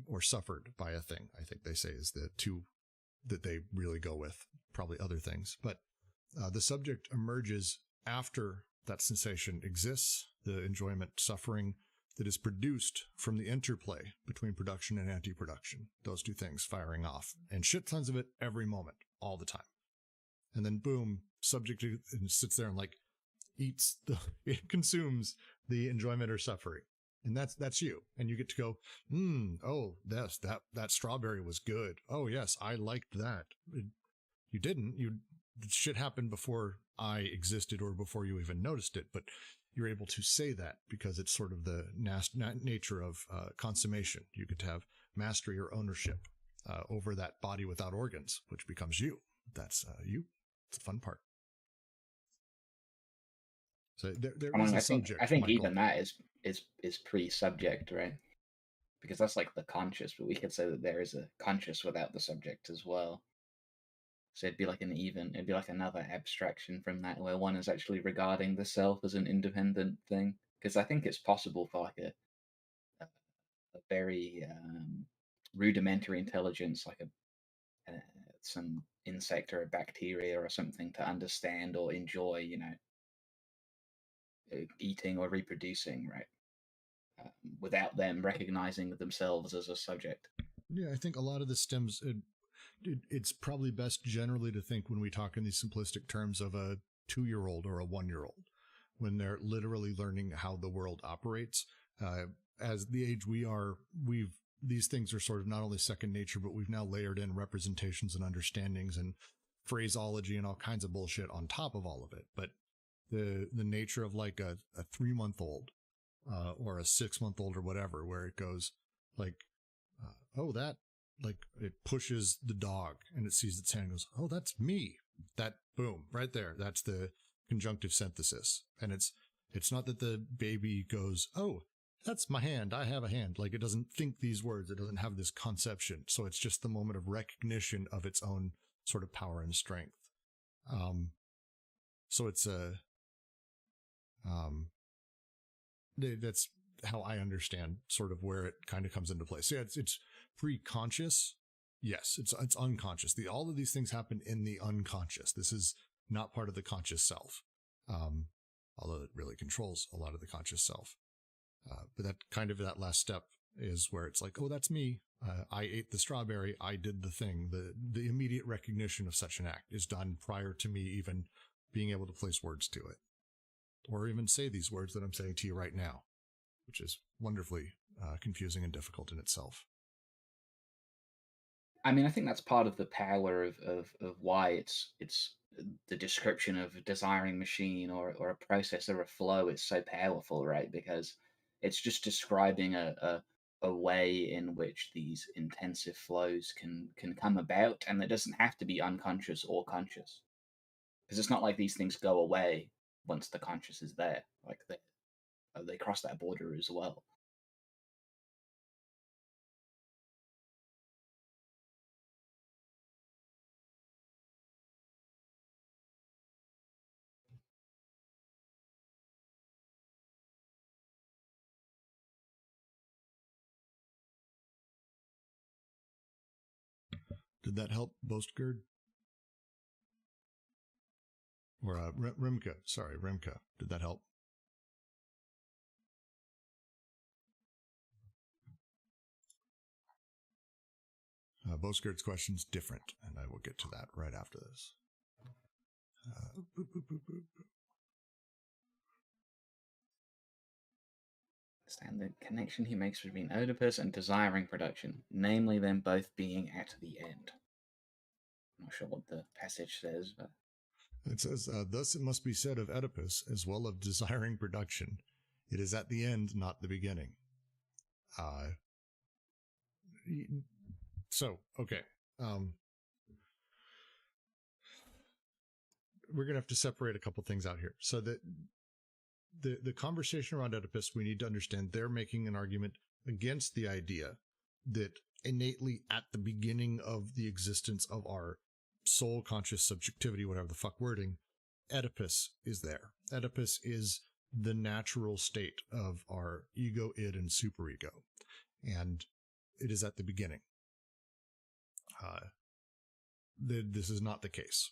or suffered by a thing, I think they say is the two that they really go with, probably other things. But the subject emerges after that sensation exists, the enjoyment, suffering that is produced from the interplay between production and anti-production, those two things firing off, and shit tons of it every moment, all the time. And then boom, subject sits there and like it consumes the enjoyment or suffering. And that's you. And you get to go, oh, yes, that strawberry was good. Oh, yes, I liked that. You didn't. Shit happened before I existed or before you even noticed it. But you're able to say that because it's sort of the nature of consummation. You get to have mastery or ownership over that body without organs, which becomes you. That's you. It's the fun part. So there is a subject. I think Michael. even that is pre-subject, right? because that's like the conscious, but we could say that there is a conscious without the subject as well. So it'd be like it'd be like another abstraction from that, where one is actually regarding the self as an independent thing. Because I think it's possible for like a very rudimentary intelligence, like some insect or a bacteria or something, to understand or enjoy, eating or reproducing, right? Without them recognizing themselves as a subject. Yeah, I think a lot of this stems. It's probably best generally to think when we talk in these simplistic terms of a 2-year-old or a 1-year-old, when they're literally learning how the world operates. As the age we are, these things are sort of not only second nature, but we've now layered in representations and understandings and phraseology and all kinds of bullshit on top of all of it. But the nature of like a 3-month-old or a 6-month-old or whatever, where it goes like, oh, that, like it pushes the dog and it sees its hand and goes, oh, that's me. That, boom, right there. That's the conjunctive synthesis. And it's not that the baby goes, oh, that's my hand. I have a hand. Like, it doesn't think these words. It doesn't have this conception. So it's just the moment of recognition of its own sort of power and strength. So it's that's how I understand sort of where it kind of comes into play. So yeah, it's pre-conscious. Yes, it's unconscious. All of these things happen in the unconscious. This is not part of the conscious self, although it really controls a lot of the conscious self. But that last step is where it's like, oh, that's me. I ate the strawberry. I did the thing. The immediate recognition of such an act is done prior to me even being able to place words to it, or even say these words that I'm saying to you right now, which is wonderfully confusing and difficult in itself. I mean, I think that's part of the power of why it's the description of a desiring machine or a process or a flow is so powerful, right? Because it's just describing a way in which these intensive flows can come about, and it doesn't have to be unconscious or conscious, because it's not like these things go away once the conscious is there. Like they cross that border as well. Did that help, Bostgerd? Or Remke? Sorry, Remke. Did that help? Bostgerd's question's different, and I will get to that right after this. Understand the connection he makes between Oedipus and desiring production, namely them both being at the end. I'm not sure what the passage says, but it says, thus it must be said of Oedipus, as well of desiring production, it is at the end, not the beginning. So, okay. We're going to have to separate a couple things out here. So that the conversation around Oedipus, we need to understand they're making an argument against the idea that innately at the beginning of the existence of our soul conscious subjectivity, whatever the fuck wording, Oedipus is there. Oedipus is the natural state of our ego, id, and superego. And it is at the beginning. This is not the case.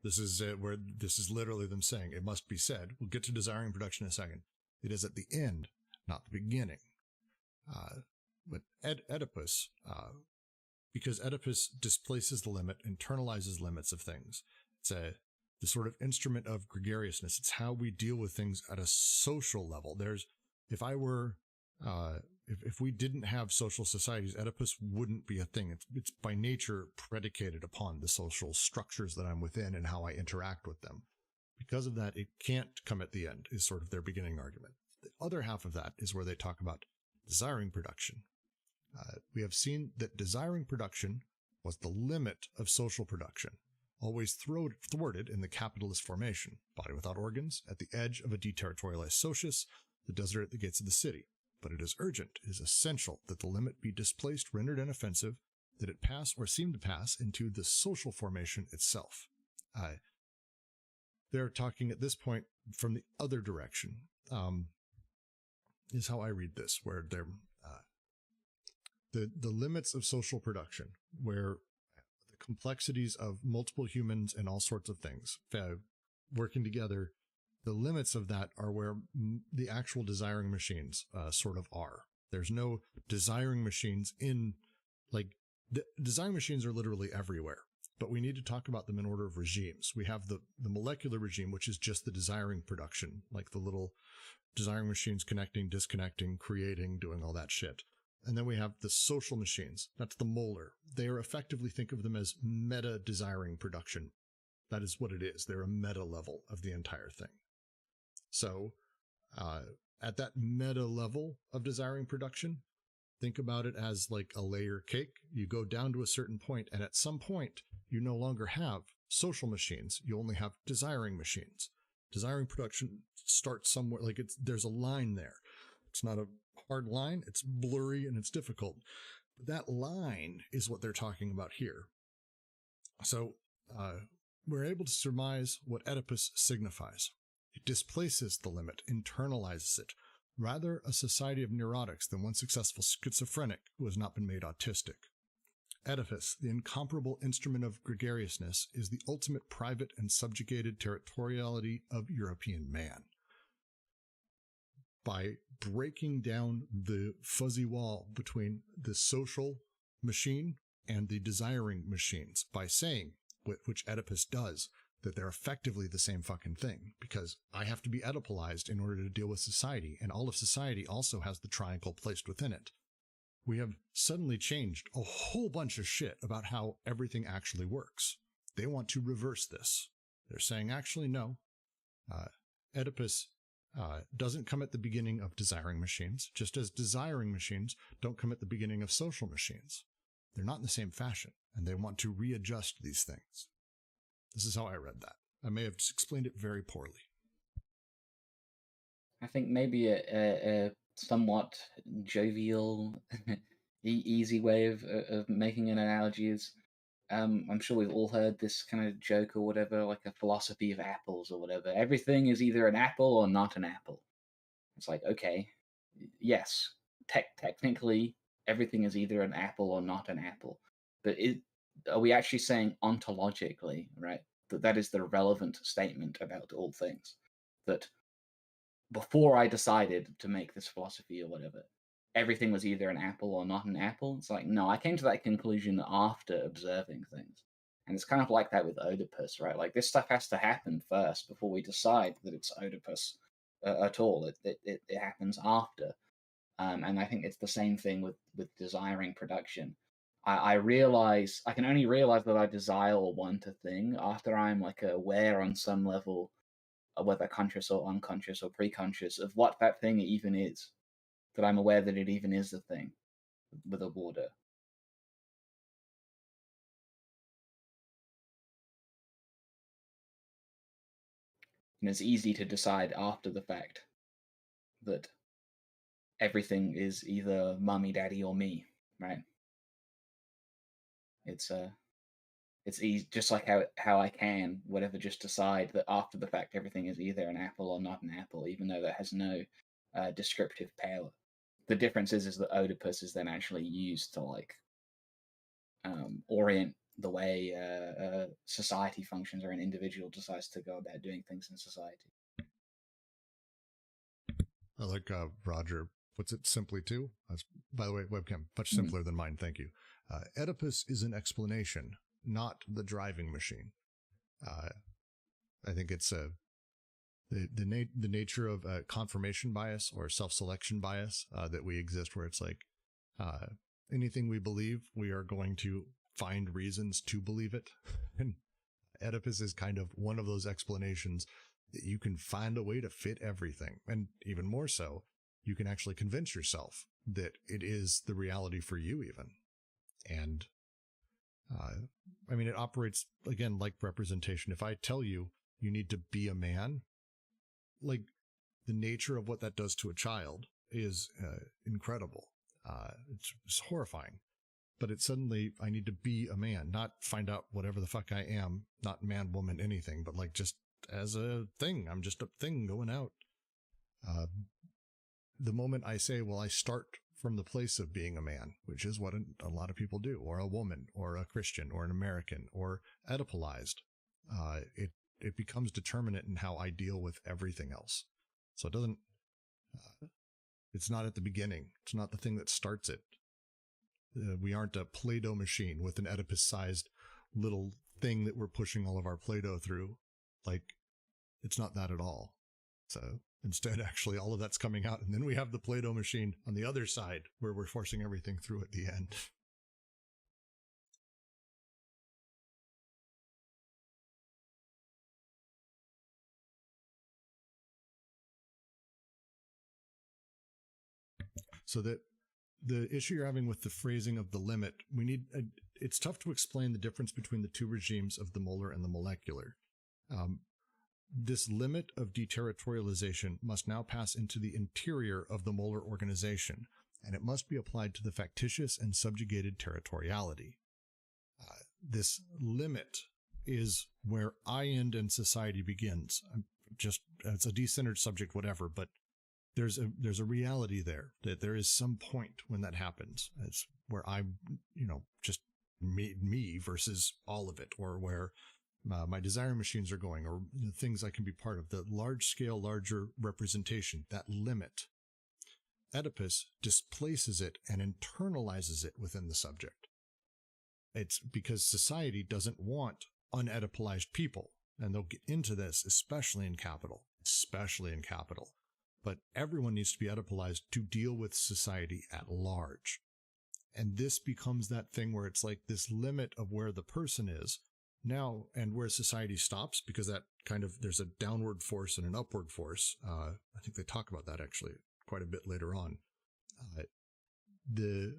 This is where this is literally them saying it must be said. We'll get to desiring production in a second. It is at the end, not the beginning. But Oedipus, because Oedipus displaces the limit, internalizes limits of things. It's the sort of instrument of gregariousness. It's how we deal with things at a social level. If we didn't have social societies, Oedipus wouldn't be a thing. It's by nature predicated upon the social structures that I'm within and how I interact with them. Because of that, it can't come at the end, is sort of their beginning argument. The other half of that is where they talk about desiring production. We have seen that desiring production was the limit of social production, always thwarted in the capitalist formation, body without organs, at the edge of a deterritorialized socius, the desert at the gates of the city. but it is urgent. It is essential that the limit be displaced, rendered inoffensive, that it pass or seem to pass into the social formation itself. They're talking at this point from the other direction, is how I read this, where they're the limits of social production, where the complexities of multiple humans and all sorts of things working together, the limits of that are where the actual desiring machines sort of are. There's no desiring machines the desiring machines are literally everywhere, but we need to talk about them in order of regimes. We have the molecular regime, which is just the desiring production, like the little desiring machines connecting, disconnecting, creating, doing all that shit. And then we have the social machines. That's the molar. They are effectively, think of them as meta desiring production. That is what it is. They're a meta level of the entire thing. So at that meta level of desiring production, think about it as like a layer cake. You go down to a certain point, and at some point, you no longer have social machines. You only have desiring machines. Desiring production starts somewhere, there's a line there. It's not a hard line. It's blurry and it's difficult. But that line is what they're talking about here. So we're able to surmise what Oedipus signifies. It displaces the limit, internalizes it. Rather a society of neurotics than one successful schizophrenic who has not been made autistic. Oedipus, the incomparable instrument of gregariousness, is the ultimate private and subjugated territoriality of European man. By breaking down the fuzzy wall between the social machine and the desiring machines, by saying, which Oedipus does, that they're effectively the same fucking thing, because I have to be Oedipalized in order to deal with society, and all of society also has the triangle placed within it. We have suddenly changed a whole bunch of shit about how everything actually works. They want to reverse this. They're saying, actually, no. Oedipus doesn't come at the beginning of desiring machines, just as desiring machines don't come at the beginning of social machines. They're not in the same fashion, and they want to readjust these things. This is how I read that. I may have explained it very poorly. I think maybe a somewhat jovial, easy way of making an analogy is, I'm sure we've all heard this kind of joke or whatever, like a philosophy of apples or whatever. Everything is either an apple or not an apple. It's like, okay, yes, technically everything is either an apple or not an apple. But are we actually saying ontologically, right, that is the relevant statement about all things? That before I decided to make this philosophy or whatever, everything was either an apple or not an apple. It's like, no, I came to that conclusion after observing things. And it's kind of like that with Oedipus, right? Like, this stuff has to happen first before we decide that it's Oedipus at all. It happens after. And I think it's the same thing with desiring production. I can only realize that I desire or want a thing after I'm like aware on some level, whether conscious or unconscious or preconscious, of what that thing even is. That I'm aware that it even is a thing with a border. And it's easy to decide after the fact that everything is either mommy, daddy, or me, right? It's easy, just like how I can whatever just decide that after the fact everything is either an apple or not an apple, even though that has no descriptive power. The difference is that Oedipus is then actually used to like orient the way society functions, or an individual decides to go about doing things in society. I like Roger puts it simply too. By the way, webcam, much simpler than mine. Thank you. Oedipus is an explanation, not the driving machine. I think it's the nature of confirmation bias or self-selection bias that we exist, where it's like anything we believe, we are going to find reasons to believe it. And Oedipus is kind of one of those explanations that you can find a way to fit everything. And even more so, you can actually convince yourself that it is the reality for you even. And I mean, it operates, again, like representation. If I tell you you need to be a man, like the nature of what that does to a child is incredible. It's horrifying. But it's suddenly, I need to be a man, not find out whatever the fuck I am, not man, woman, anything, but like just as a thing. I'm just a thing going out. The moment I say, well, I start from the place of being a man, which is what a lot of people do, or a woman, or a Christian, or an American, or Oedipalized, it becomes determinate in how I deal with everything else. So it doesn't, it's not at the beginning. It's not the thing that starts it. We aren't a Play-Doh machine with an Oedipus-sized little thing that we're pushing all of our Play-Doh through. Like, it's not that at all. So instead, actually, all of that's coming out, and then we have the Play-Doh machine on the other side where we're forcing everything through at the end. So that the issue you're having with the phrasing of the limit, it's tough to explain the difference between the two regimes of the molar and the molecular. This limit of deterritorialization must now pass into the interior of the molar organization, and it must be applied to the factitious and subjugated territoriality. This limit is where I end and society begins. It's a decentered subject, whatever, but there's a reality there, that there is some point when that happens. It's where I'm, just me versus all of it, or where my desiring machines are going, or things I can be part of, the large scale, larger representation, that limit. Oedipus displaces it and internalizes it within the subject. It's because society doesn't want unOedipalized people, and they'll get into this, especially in capital. But everyone needs to be Oedipalized to deal with society at large. And this becomes that thing where it's like this limit of where the person is now and where society stops, because that kind of, there's a downward force and an upward force. I think they talk about that actually quite a bit later on. The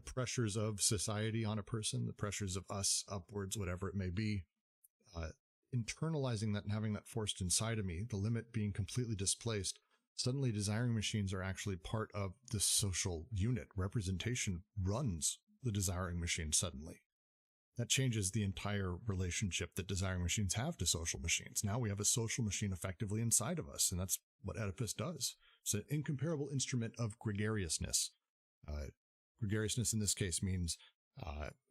pressures of society on a person, the pressures of us upwards, whatever it may be, internalizing that and having that forced inside of me, the limit being completely displaced. Suddenly, desiring machines are actually part of the social unit. Representation runs the desiring machine suddenly. That changes the entire relationship that desiring machines have to social machines. Now we have a social machine effectively inside of us, and that's what Oedipus does. It's an incomparable instrument of gregariousness. Gregariousness in this case means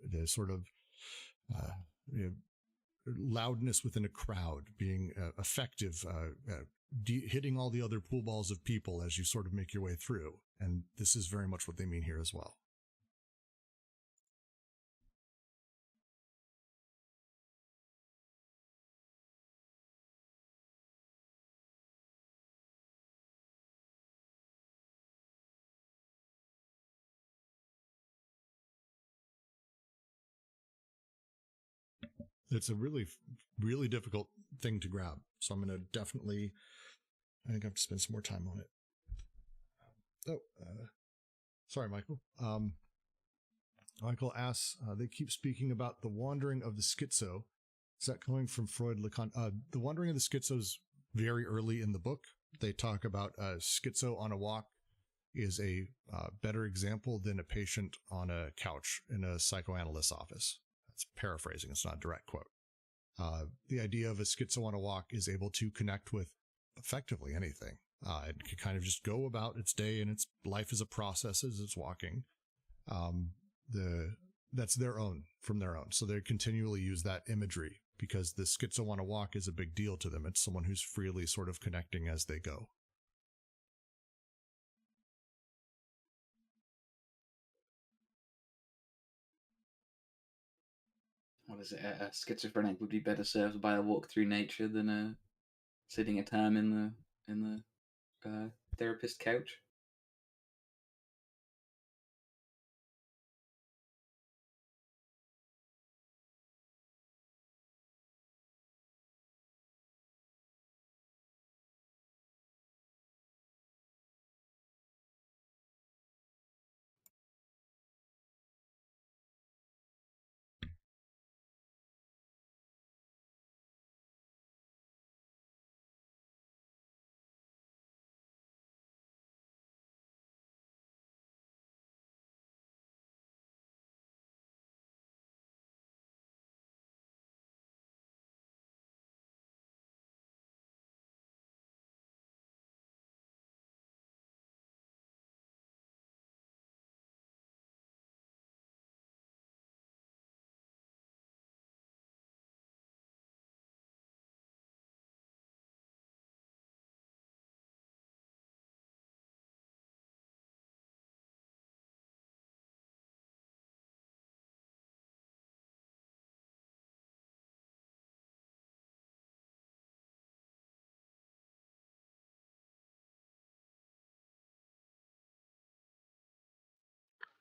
the sort of loudness within a crowd, being effective, hitting all the other pool balls of people as you sort of make your way through. And this is very much what they mean here as well. It's a really, really difficult thing to grab. So I'm going to definitely, I think I have to spend some more time on it. Sorry, Michael. Michael asks, they keep speaking about the wandering of the schizo. Is that coming from Freud, Lacan? The wandering of the schizo is very early in the book. They talk about schizo on a walk is a better example than a patient on a couch in a psychoanalyst's office. That's paraphrasing. It's not a direct quote. The idea of a schizo on a walk is able to connect with effectively anything. It can kind of just go about its day, and its life is a process as it's walking. That's their own, from their own. So they continually use that imagery because the schizo on a walk is a big deal to them. It's someone who's freely sort of connecting as they go. What is it? A schizophrenic would be better served by a walk through nature than sitting a term in the therapist couch.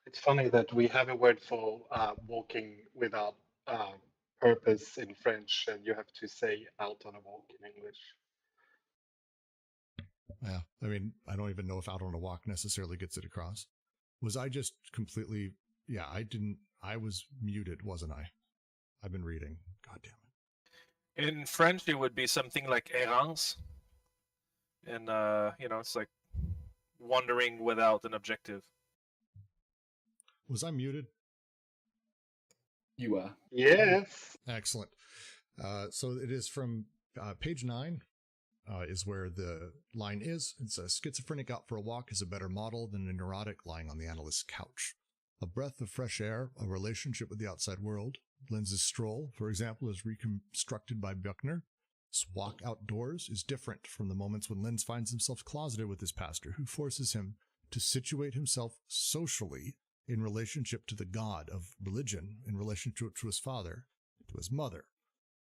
It's funny that we have a word for walking without purpose in French, and you have to say out on a walk in English. Yeah, I mean, I don't even know if out on a walk necessarily gets it across. Was I just completely... Yeah, I was muted, wasn't I? I've been reading. God damn it. In French, it would be something like errance. And, it's like wandering without an objective. Was I muted? You are. Yes. Excellent. So it is from page 9 is where the line is. It's a schizophrenic out for a walk is a better model than a neurotic lying on the analyst's couch. A breath of fresh air, a relationship with the outside world. Lenz's stroll, for example, is reconstructed by Buckner. His walk outdoors is different from the moments when Lenz finds himself closeted with his pastor, who forces him to situate himself socially in relationship to the god of religion, in relationship to his father, to his mother.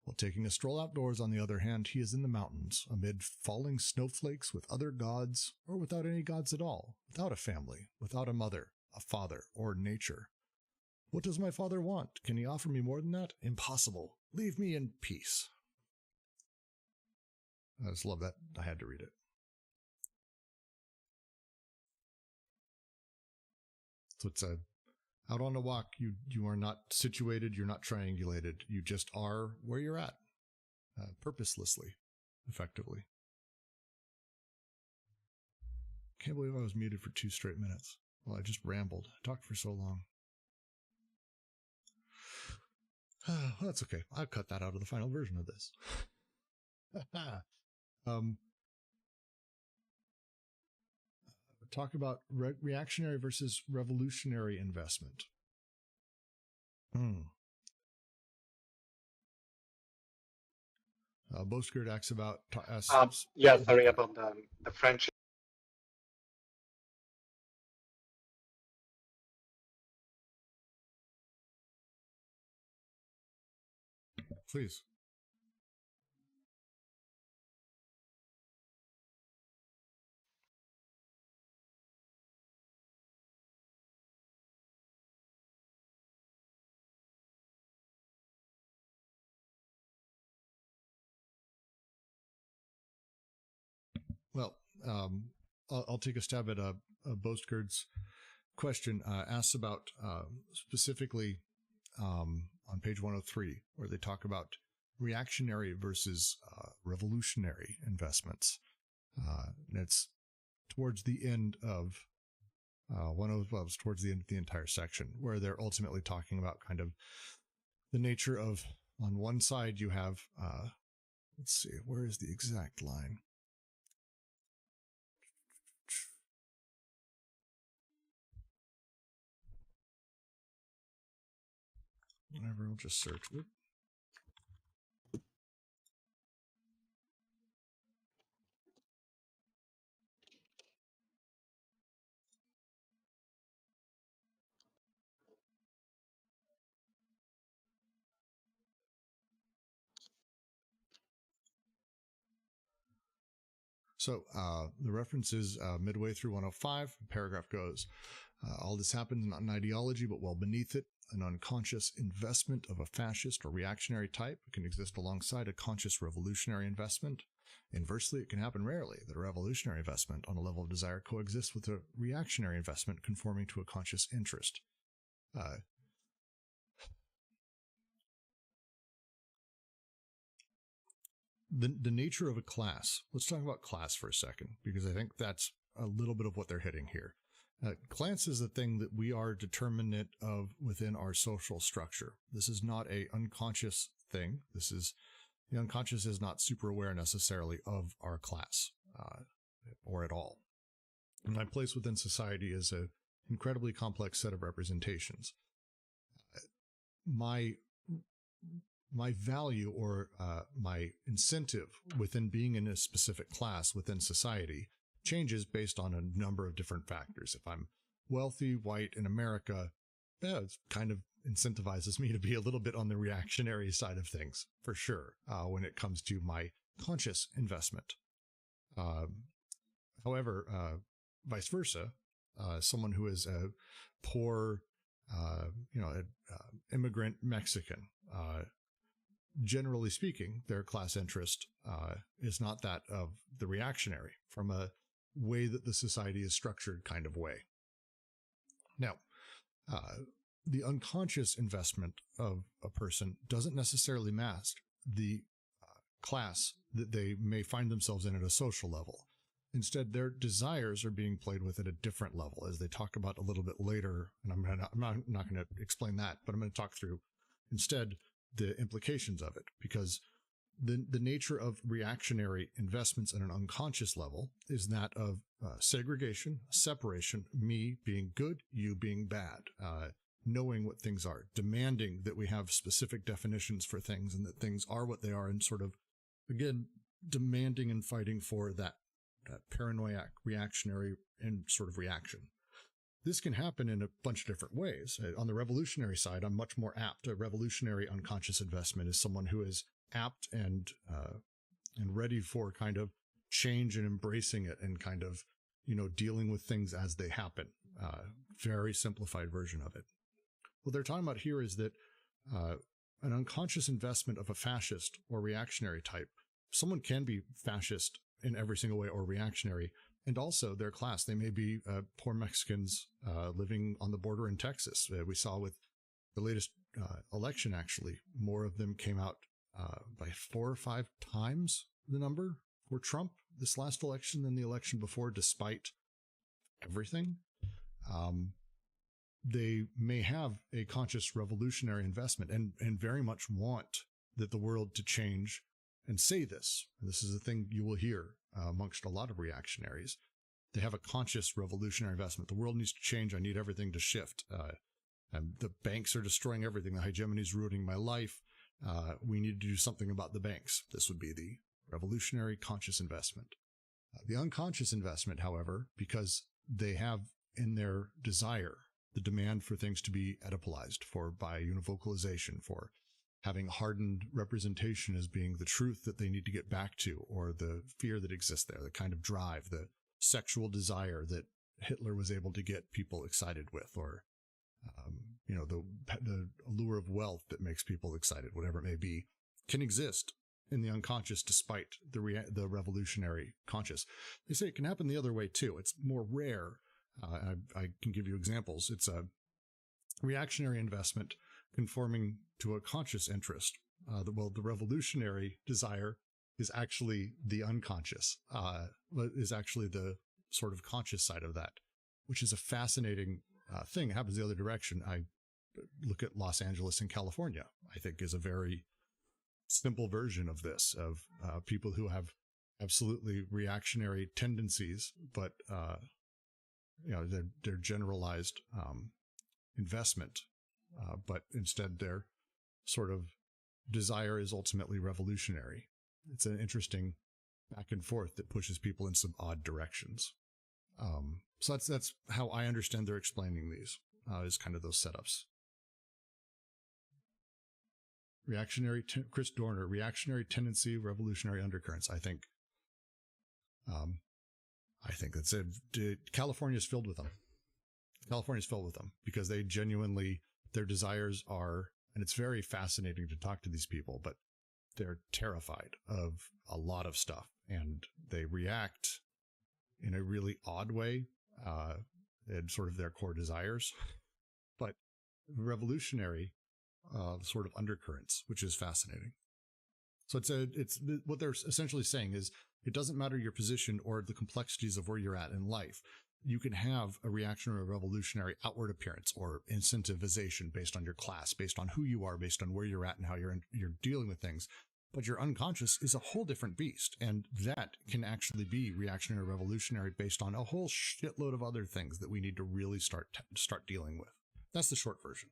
While taking a stroll outdoors, on the other hand, he is in the mountains, amid falling snowflakes with other gods, or without any gods at all, without a family, without a mother, a father, or nature. What does my father want? Can he offer me more than that? Impossible. Leave me in peace. I just love that. I had to read it. So it's out on a walk, you are not situated, you're not triangulated, you just are where you're at, purposelessly, effectively. Can't believe I was muted for 2 straight minutes. Well, I just rambled. I talked for so long. Well, that's okay. I'll cut that out of the final version of this. Talk about reactionary versus revolutionary investment. Boskert asks about... Sorry about the French. Please. Well, I'll take a stab at Bostgerd's question. Asks about specifically on page 103, where they talk about reactionary versus revolutionary investments. And it's towards the end of it's towards the end of the entire section, where they're ultimately talking about kind of the nature of, on one side you have, let's see, where is the exact line? Whatever, I'll just search it. So the reference is midway through 105. The paragraph goes, all this happens not an ideology, but well beneath it, an unconscious investment of a fascist or reactionary type can exist alongside a conscious revolutionary investment. Inversely, it can happen rarely that a revolutionary investment on a level of desire coexists with a reactionary investment conforming to a conscious interest. The nature of a class. Let's talk about class for a second, because I think that's a little bit of what they're hitting here. Class is a thing that we are determinate of within our social structure. This is not a unconscious thing. The unconscious is not super aware necessarily of our class, or at all. And my place within society is an incredibly complex set of representations. My value or my incentive within being in a specific class within society changes based on a number of different factors. If I'm wealthy, white in America, it kind of incentivizes me to be a little bit on the reactionary side of things, for sure, when it comes to my conscious investment. However, vice versa, someone who is a poor, immigrant Mexican. Generally speaking, their class interest is not that of the reactionary, from a way that the society is structured kind of way. Now, the unconscious investment of a person doesn't necessarily mask the class that they may find themselves in at a social level. Instead, their desires are being played with at a different level, as they talk about a little bit later. And I'm not going to explain that, but I'm going to talk through instead the implications of it, because the nature of reactionary investments at an unconscious level is that of segregation, separation, me being good, you being bad, knowing what things are, demanding that we have specific definitions for things and that things are what they are, and sort of, again, demanding and fighting for that paranoiac, reactionary, and sort of reaction. This can happen in a bunch of different ways. On the revolutionary side, I'm much more apt. A revolutionary unconscious investment is someone who is apt and ready for kind of change and embracing it and kind of, dealing with things as they happen. Very simplified version of it. What they're talking about here is that an unconscious investment of a fascist or reactionary type, someone can be fascist in every single way or reactionary, and also their class. They may be poor Mexicans living on the border in Texas. We saw with the latest election, actually, more of them came out by 4 or 5 times the number for Trump this last election than the election before, despite everything. They may have a conscious revolutionary investment and very much want that the world to change and say this. This is a thing you will hear amongst a lot of reactionaries. They have a conscious revolutionary investment. The world needs to change. I need everything to shift. The banks are destroying everything. The hegemony is ruining my life. We need to do something about the banks. This would be the revolutionary conscious investment. The unconscious investment, however, because they have in their desire the demand for things to be Oedipalized, for by univocalization, for having hardened representation as being the truth that they need to get back to, or the fear that exists there, the kind of drive, the sexual desire that Hitler was able to get people excited with, or the allure of wealth that makes people excited, whatever it may be, can exist in the unconscious despite the revolutionary conscious. They say it can happen the other way too. It's more rare. I can give you examples. It's a reactionary investment conforming to a conscious interest. The revolutionary desire is actually the unconscious, is actually the sort of conscious side of that, which is a fascinating thing. It happens the other direction. I look at Los Angeles and California, I think, is a very simple version of this, of people who have absolutely reactionary tendencies, but their generalized investment, but instead their sort of desire is ultimately revolutionary. It's an interesting back and forth that pushes people in some odd directions. So that's how I understand they're explaining these, is kind of those setups. Chris Dorner, reactionary tendency, revolutionary undercurrents. I think that's it. California's filled with them. California's filled with them because they genuinely, their desires are, and it's very fascinating to talk to these people, but they're terrified of a lot of stuff and they react in a really odd way, and sort of their core desires, but revolutionary, sort of undercurrents, which is fascinating. So it's what they're essentially saying is it doesn't matter your position or the complexities of where you're at in life. You can have a reactionary or revolutionary outward appearance or incentivization based on your class, based on who you are, based on where you're at and how you're dealing with things. But your unconscious is a whole different beast. And that can actually be reactionary or revolutionary based on a whole shitload of other things that we need to really start dealing with. That's the short version.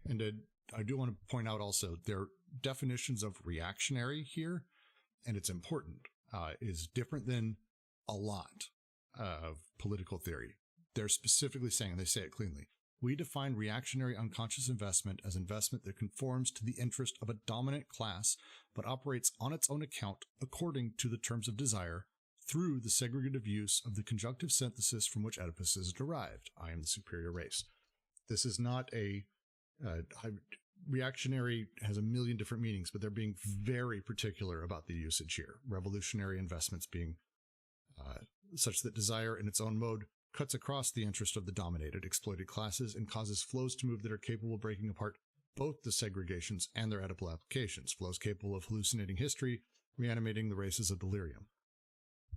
And I do want to point out also their definitions of reactionary here, and it's important, is different than a lot of political theory. They're specifically saying, and they say it cleanly, We define reactionary unconscious investment as investment that conforms to the interest of a dominant class, but operates on its own account according to the terms of desire through the segregative use of the conjunctive synthesis from which Oedipus is derived. I am the superior race. This is not a reactionary has a million different meanings, but they're being very particular about the usage here. Revolutionary investments being such that desire in its own mode cuts across the interest of the dominated, exploited classes and causes flows to move that are capable of breaking apart both the segregations and their Oedipal applications, flows capable of hallucinating history, reanimating the races of delirium.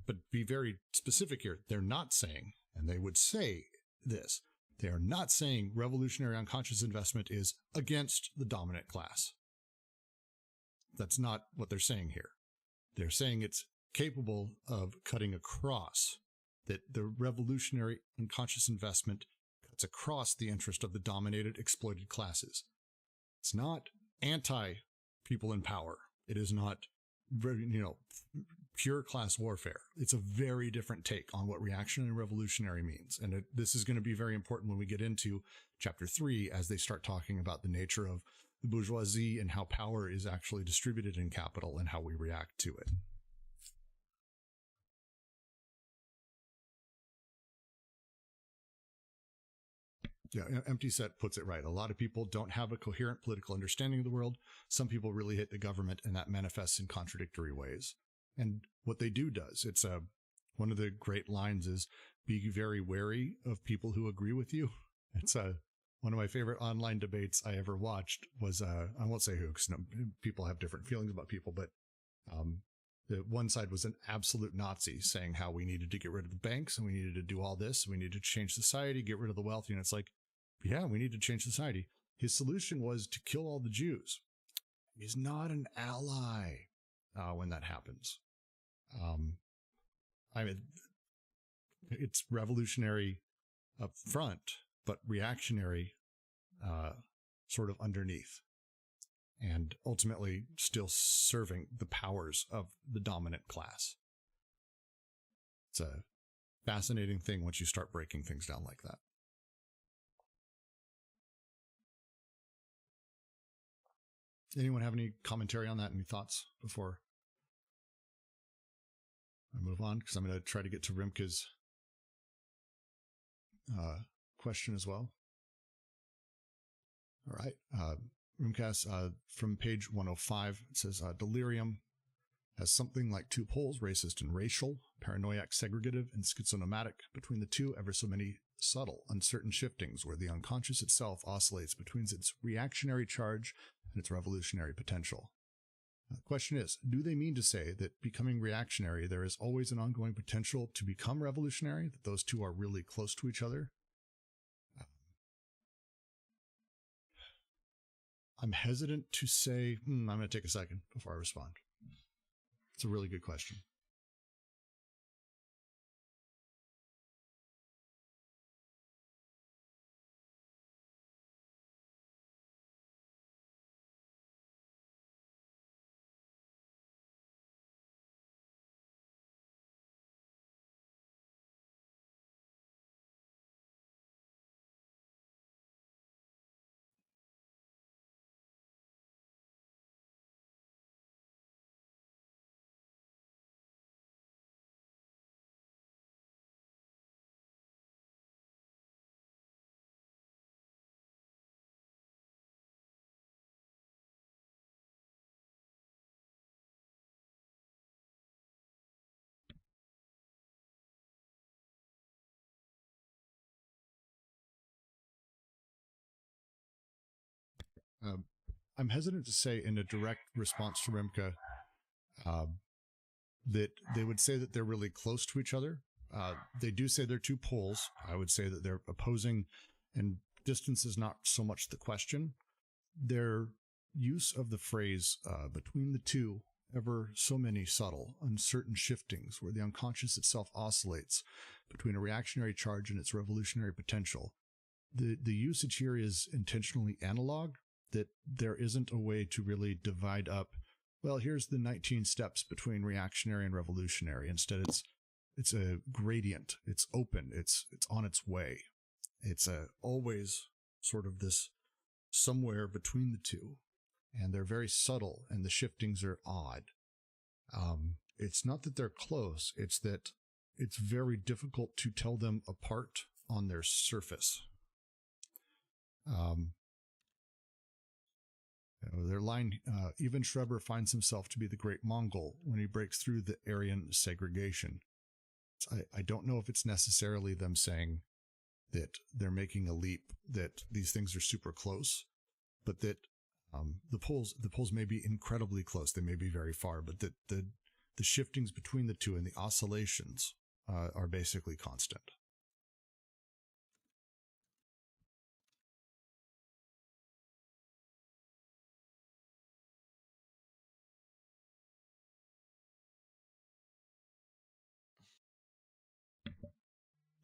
But be very specific here. They're not saying, and they would say this, they are not saying revolutionary unconscious investment is against the dominant class. That's not what they're saying here. They're saying it's capable of cutting across, that the revolutionary unconscious investment cuts across the interest of the dominated, exploited classes. It's not anti-people in power. It is not, pure class warfare. It's a very different take on what reactionary and revolutionary means. And this is going to be very important when we get into chapter 3, as they start talking about the nature of the bourgeoisie and how power is actually distributed in capital and how we react to it. Yeah, Empty Set puts it right. A lot of people don't have a coherent political understanding of the world. Some people really hate the government, and that manifests in contradictory ways. And what they do does. It's one of the great lines is, be very wary of people who agree with you. It's one of my favorite online debates I ever watched was, I won't say who, because people have different feelings about people, but the one side was an absolute Nazi saying how we needed to get rid of the banks and we needed to do all this. We needed to change society, get rid of the wealthy. And it's like, yeah, we need to change society. His solution was to kill all the Jews. He's not an ally when that happens. I mean, it's revolutionary up front, but reactionary sort of underneath. And ultimately still serving the powers of the dominant class. It's a fascinating thing once you start breaking things down like that. Anyone have any commentary on that? Any thoughts before I move on? Because I'm going to try to get to Rimke's question as well. All right. Rimcast, from page 105, it says, delirium has something like two poles, racist and racial, paranoiac, segregative, and schizonomatic. Between the two, ever so many subtle, uncertain shiftings where the unconscious itself oscillates between its reactionary charge and its revolutionary potential. The question is, do they mean to say that becoming reactionary, there is always an ongoing potential to become revolutionary, that those two are really close to each other? I'm hesitant to say, I'm going to take a second before I respond. It's a really good question. I'm hesitant to say in a direct response to Rimke that they would say that they're really close to each other. They do say they're two poles. I would say that they're opposing, and distance is not so much the question. Their use of the phrase between the two, ever so many subtle, uncertain shiftings where the unconscious itself oscillates between a reactionary charge and its revolutionary potential. The usage here is intentionally analog, that there isn't a way to really divide up, well, here's the 19 steps between reactionary and revolutionary. Instead, it's a gradient. It's open. It's on its way. It's always sort of this somewhere between the two, and they're very subtle, and the shiftings are odd. It's not that they're close, it's that it's very difficult to tell them apart on their surface. Their line, even Schreber finds himself to be the great Mongol when he breaks through the Aryan segregation. I don't know if it's necessarily them saying that they're making a leap, that these things are super close, but that the poles may be incredibly close. They may be very far, but that the shiftings between the two and the oscillations are basically constant.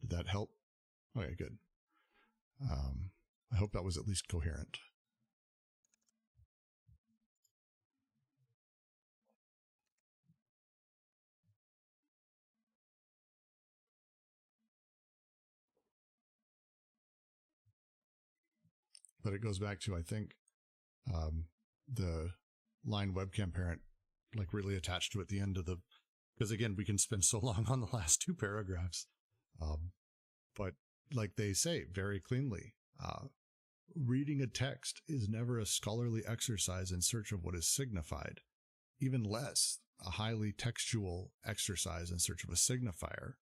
Did that help? Okay, good. I hope that was at least coherent. But it goes back to, I think, the line webcam parent, like, really attached to at the end of the, because again, we can spend so long on the last two paragraphs. But like they say very cleanly, reading a text is never a scholarly exercise in search of what is signified, even less a highly textual exercise in search of a signifier.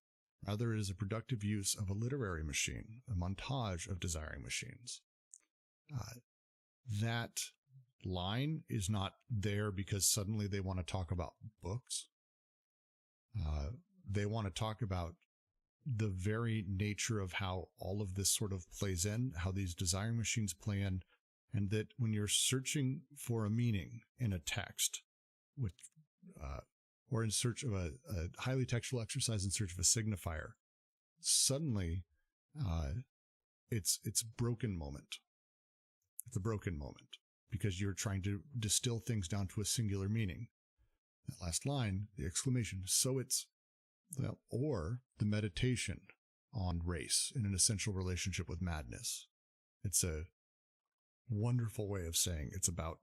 Rather, it is a productive use of a literary machine, a montage of desiring machines. That line is not there because suddenly they want to talk about books. They want to talk about the very nature of how all of this sort of plays in, how these desiring machines play in, and that when you're searching for a meaning in a text, or in search of a highly textual exercise in search of a signifier, suddenly it's broken moment. It's a broken moment because you're trying to distill things down to a singular meaning. That last line, the exclamation, so it's, well, or the meditation on race in an essential relationship with madness. It's a wonderful way of saying it's about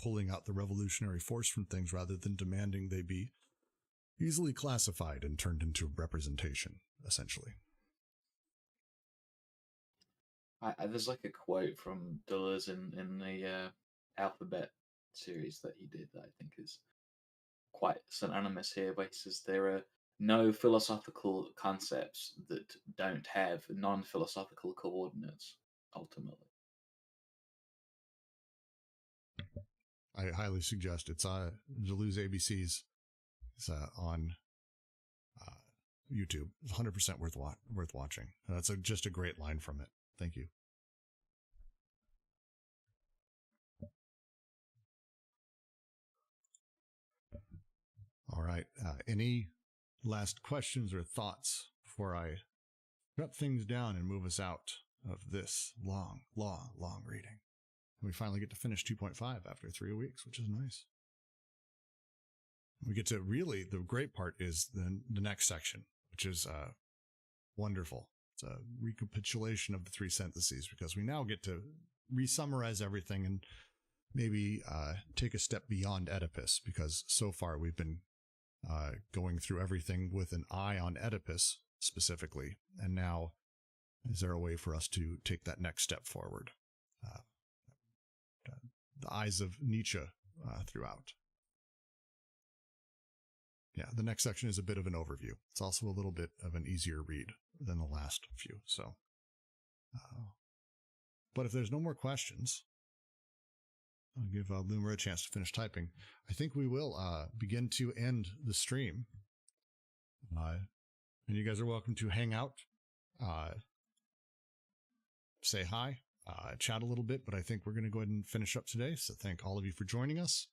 pulling out the revolutionary force from things rather than demanding they be easily classified and turned into representation, essentially. There's like a quote from Deleuze in the Alphabet series that he did that I think is quite synonymous here, where he says there are no philosophical concepts that don't have non-philosophical coordinates, ultimately. I highly suggest it's Deleuze ABCs. It's on YouTube. It's 100% worth watching. That's just a great line from it. Thank you. All right. Any last questions or thoughts before I shut things down and move us out of this long reading? And we finally get to finish 2.5 after 3 weeks, which is nice. We get to really, the great part is the next section, which is wonderful. It's a recapitulation of the three syntheses because we now get to re-summarize everything and maybe take a step beyond Oedipus, because so far we've been going through everything with an eye on Oedipus specifically. And now, is there a way for us to take that next step forward? The eyes of Nietzsche throughout. Yeah, the next section is a bit of an overview. It's also a little bit of an easier read than the last few. So, but if there's no more questions, I'll give Loomer a chance to finish typing. I think we will begin to end the stream. And you guys are welcome to hang out, say hi, chat a little bit, but I think we're going to go ahead and finish up today. So thank all of you for joining us.